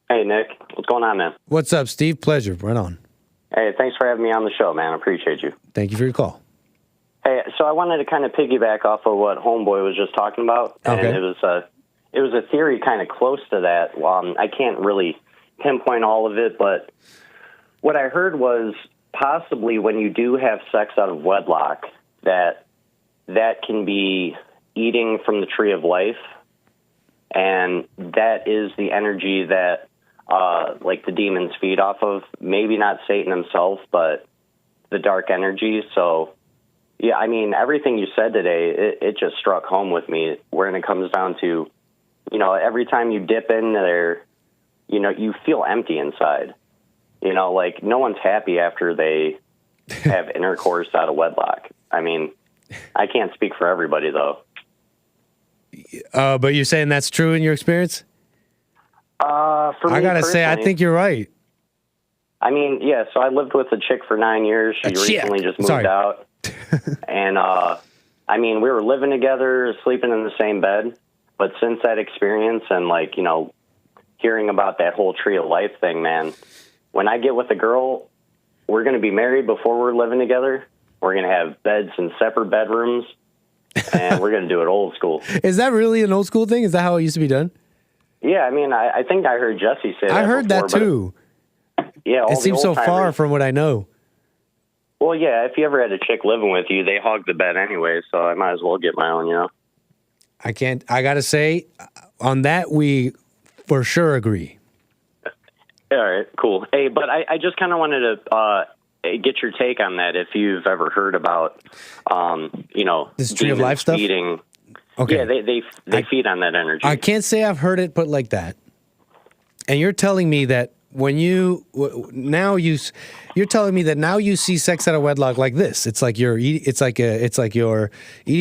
Hey, Nick. What's going on, man? What's up, Steve? Pleasure. Right on. Hey, thanks for having me on the show, man. I appreciate you. Thank you for your call. Hey, so I wanted to kind of piggyback off of what Homeboy was just talking about. And Okay. it was a theory kind of close to that. I can't really pinpoint all of it, but what I heard was possibly when you do have sex out of wedlock, that can be eating from the tree of life, and that is the energy that like the demons feed off of. Maybe not Satan himself, but the dark energy. So yeah, I mean, everything you said today, it just struck home with me when it comes down to, every time you dip in there, you feel empty inside. Like no one's happy after they have intercourse out of wedlock. I mean, I can't speak for everybody, though. But you're saying that's true in your experience? For me I got to say, I personally, think you're right. I mean, yeah, so I lived with a chick for 9 years. She recently just moved out. And, I mean, we were living together, sleeping in the same bed. But since that experience and, hearing about that whole tree of life thing, man, when I get with a girl, we're going to be married before we're living together. We're going to have beds in separate bedrooms, and we're going to do it old school. Is that really an old school thing? Is that how it used to be done? Yeah, I mean, I think I heard Jesse say that I heard before, that too. Yeah, all It the seems so old-timers. far from what I know. Well, yeah, if you ever had a chick living with you, they hog the bed anyway, so I might as well get my own, I got to say, on that, we for sure agree. All right, cool. Hey, but I just kind of wanted to get your take on that, if you've ever heard about, This tree of life stuff? feeding. Okay. Yeah, they feed on that energy. I can't say I've heard it put like that. And you're telling me that when you're telling me that now you see sex out of wedlock like this. It's like you're eating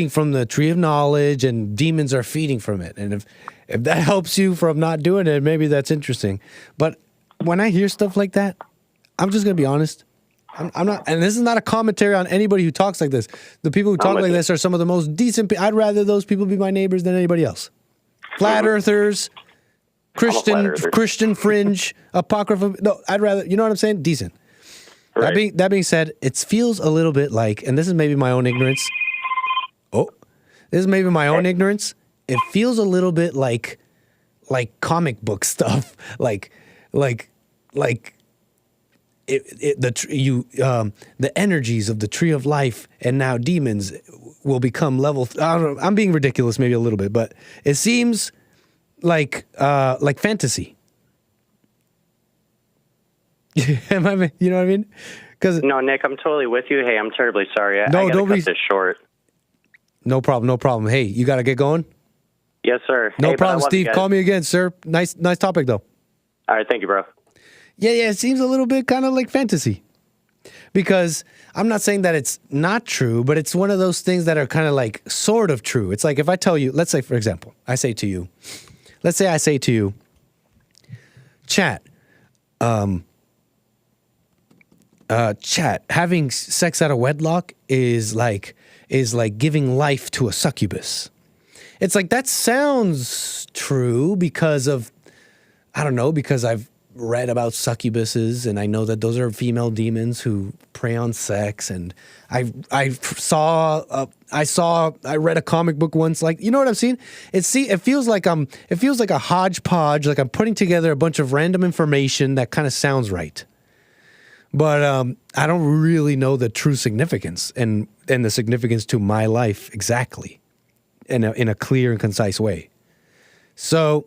from the tree of knowledge, and demons are feeding from it. And if that helps you from not doing it, maybe that's interesting. But when I hear stuff like that, I'm just gonna be honest. I'm not, and this is not a commentary on anybody who talks like this. The people who talk like this are some of the most decent. I'd rather those people be my neighbors than anybody else. Flat earthers, Christian fringe, apocrypha. No, I'd rather. You know what I'm saying? Decent. Right. That being said, it feels a little bit like, and this is maybe my own ignorance. Ignorance. It feels a little bit like comic book stuff, like the energies of the tree of life, and now demons will become level. I don't know. I'm being ridiculous, maybe a little bit, but it seems like fantasy. You know what I mean? Because No, Nick, I'm totally with you. Hey, I'm terribly sorry. I gotta don't cut be this short. No problem, no problem. Hey, you got to get going? Yes, sir. No Hey, but I problem, love you Steve. guys. Call me again, sir. Nice topic, though. All right, thank you, bro. Yeah, it seems a little bit kind of like fantasy. Because I'm not saying that it's not true, but it's one of those things that are kind of like sort of true. It's like if I tell you, let's say, for example, I say to you, chat, having sex out of wedlock is like giving life to a succubus. It's like, that sounds true because I've read about succubuses, and I know that those are female demons who prey on sex. And I read a comic book once, like, you know what I'm seeing? It feels like a hodgepodge, like I'm putting together a bunch of random information that kind of sounds right. But I don't really know the true significance and the significance to my life exactly in a clear and concise way. So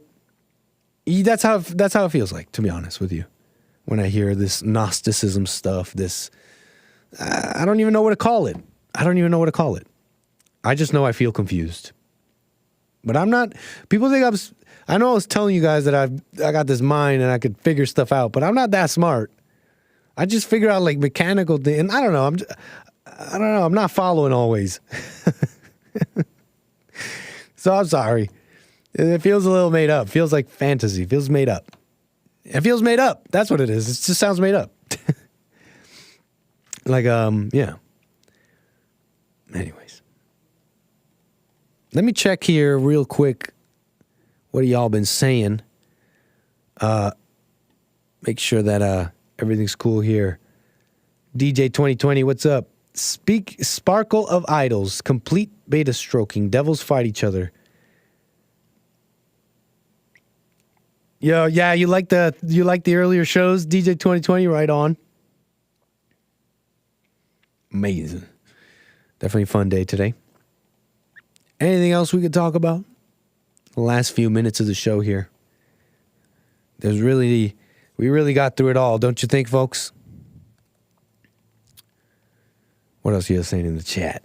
that's how it feels like, to be honest with you, when I hear this Gnosticism stuff. I don't even know what to call it. I just know I feel confused. But I'm not. People think I know I was telling you guys that I got this mind and I could figure stuff out, but I'm not that smart. I just figure out like mechanical things, and I don't know. I'm not following always. So I'm sorry. It feels a little made up. Feels like fantasy. Feels made up. It feels made up. That's what it is. It just sounds made up. Like, yeah. Anyways. Let me check here real quick. What have y'all been saying? Make sure that everything's cool here. DJ 2020, what's up? Sparkle of Idols. Complete beta stroking. Devils fight each other. Yo, yeah, you like the earlier shows, DJ 2020, right on. Amazing. Definitely a fun day today. Anything else we could talk about? The last few minutes of the show here. We really got through it all, don't you think, folks? What else are you saying in the chat?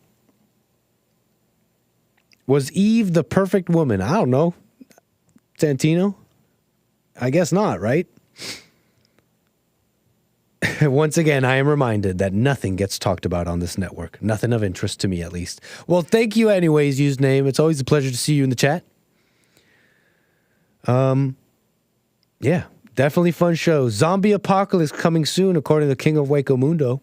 Was Eve the perfect woman? I don't know. Santino? I guess not, right? Once again, I am reminded that nothing gets talked about on this network. Nothing of interest to me, at least. Well, thank you anyways, username. It's always a pleasure to see you in the chat. Yeah, definitely fun show. Zombie apocalypse coming soon, according to King of Waco Mundo.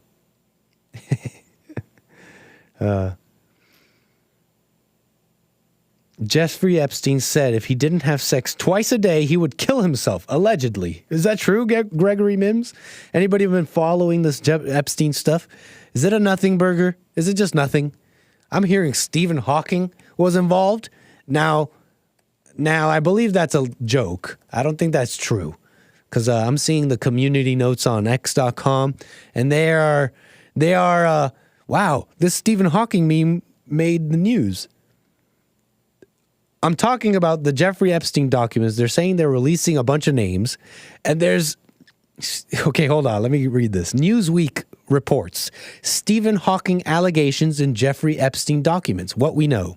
Jeffrey Epstein said if he didn't have sex twice a day, he would kill himself, allegedly. Is that true, Gregory Mims? Anybody been following this Epstein stuff? Is it a nothing burger? Is it just nothing? I'm hearing Stephen Hawking was involved. Now, I believe that's a joke. I don't think that's true. Because I'm seeing the community notes on X.com, and they are, wow, this Stephen Hawking meme made the news. I'm talking about the Jeffrey Epstein documents. They're saying they're releasing a bunch of names, and okay, hold on. Let me read this. Newsweek reports Stephen Hawking allegations in Jeffrey Epstein documents. What we know.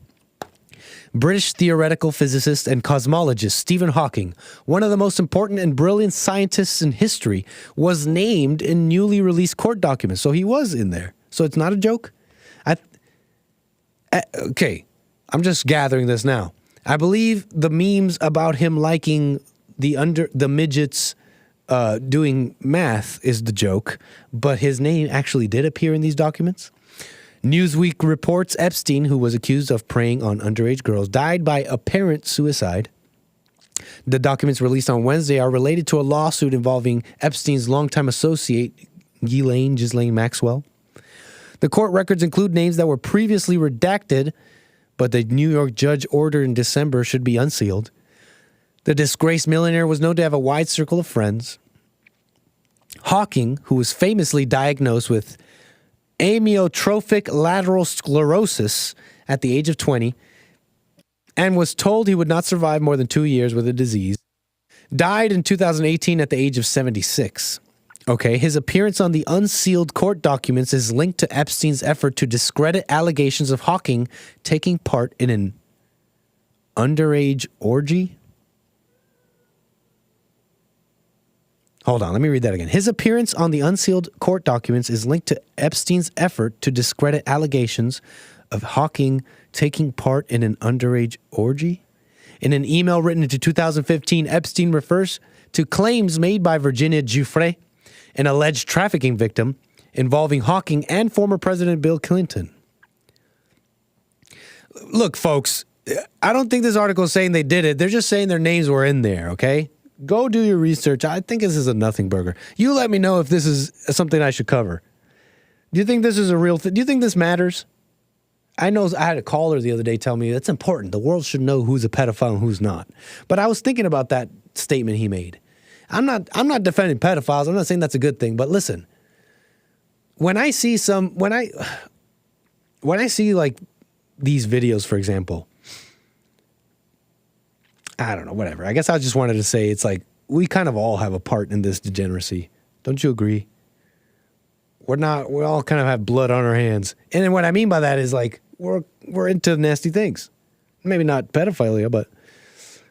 British theoretical physicist and cosmologist Stephen Hawking, one of the most important and brilliant scientists in history, was named in newly released court documents. So he was in there. So it's not a joke? Okay, I'm just gathering this now. I believe the memes about him liking the midgets doing math is the joke, but his name actually did appear in these documents. Newsweek reports Epstein, who was accused of preying on underage girls, died by apparent suicide. The documents released on Wednesday are related to a lawsuit involving Epstein's longtime associate, Ghislaine Maxwell. The court records include names that were previously redacted, but the New York judge ordered in December should be unsealed. The disgraced millionaire was known to have a wide circle of friends. Hawking, who was famously diagnosed with amyotrophic lateral sclerosis at the age of 20 and was told he would not survive more than 2 years with the disease, died in 2018 at the age of 76. Okay, his appearance on the unsealed court documents is linked to Epstein's effort to discredit allegations of Hawking taking part in an underage orgy. Hold on, let me read that again. His appearance on the unsealed court documents is linked to Epstein's effort to discredit allegations of Hawking taking part in an underage orgy. In an email written into 2015, Epstein refers to claims made by Virginia Giuffre, an alleged trafficking victim involving Hawking and former President Bill Clinton. Look, folks, I don't think this article is saying they did it. They're just saying their names were in there, okay? Go do your research. I think this is a nothing burger. You let me know if this is something I should cover. Do you think this is a real thing? Do you think this matters? I know I had a caller the other day tell me it's important. The world should know who's a pedophile and who's not. But I was thinking about that statement he made. I'm not defending pedophiles. I'm not saying that's a good thing. But listen, when I see like these videos, for example, I don't know, whatever. I guess I just wanted to say it's like we kind of all have a part in this degeneracy. Don't you agree? We all kind of have blood on our hands. And then what I mean by that is like we're into nasty things. Maybe not pedophilia, but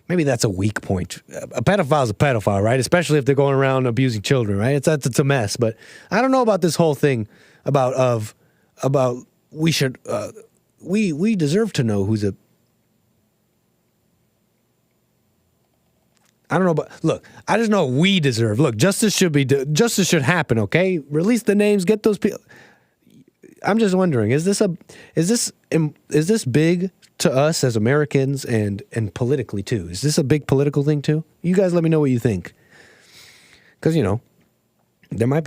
maybe that's a weak point. A pedophile is a pedophile, right? Especially if they're going around abusing children, right? It's a mess. But I don't know about this whole thing about we should we deserve to know who's a. I don't know, but look, I just know we deserve. Look, justice should happen. Okay, release the names, get those people. I'm just wondering, is this big to us as Americans and politically too? Is this a big political thing too? You guys, let me know what you think, because there might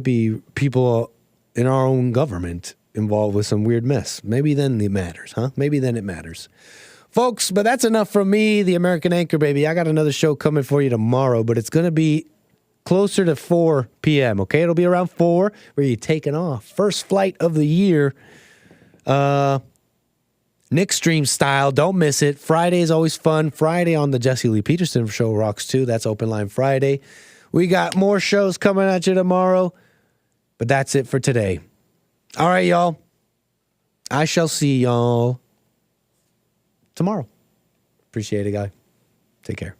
be people in our own government involved with some weird mess. Maybe then it matters, huh? Maybe then it matters. Folks, but that's enough from me, the American Anchor, baby. I got another show coming for you tomorrow, but it's going to be closer to 4 p.m., okay? It'll be around 4 where you're taking off. First flight of the year. Nick Stream style. Don't miss it. Friday is always fun. Friday on the Jesse Lee Peterson Show rocks too. That's Open Line Friday. We got more shows coming at you tomorrow, but that's it for today. All right, y'all. I shall see y'all tomorrow. Appreciate it, guy. Take care.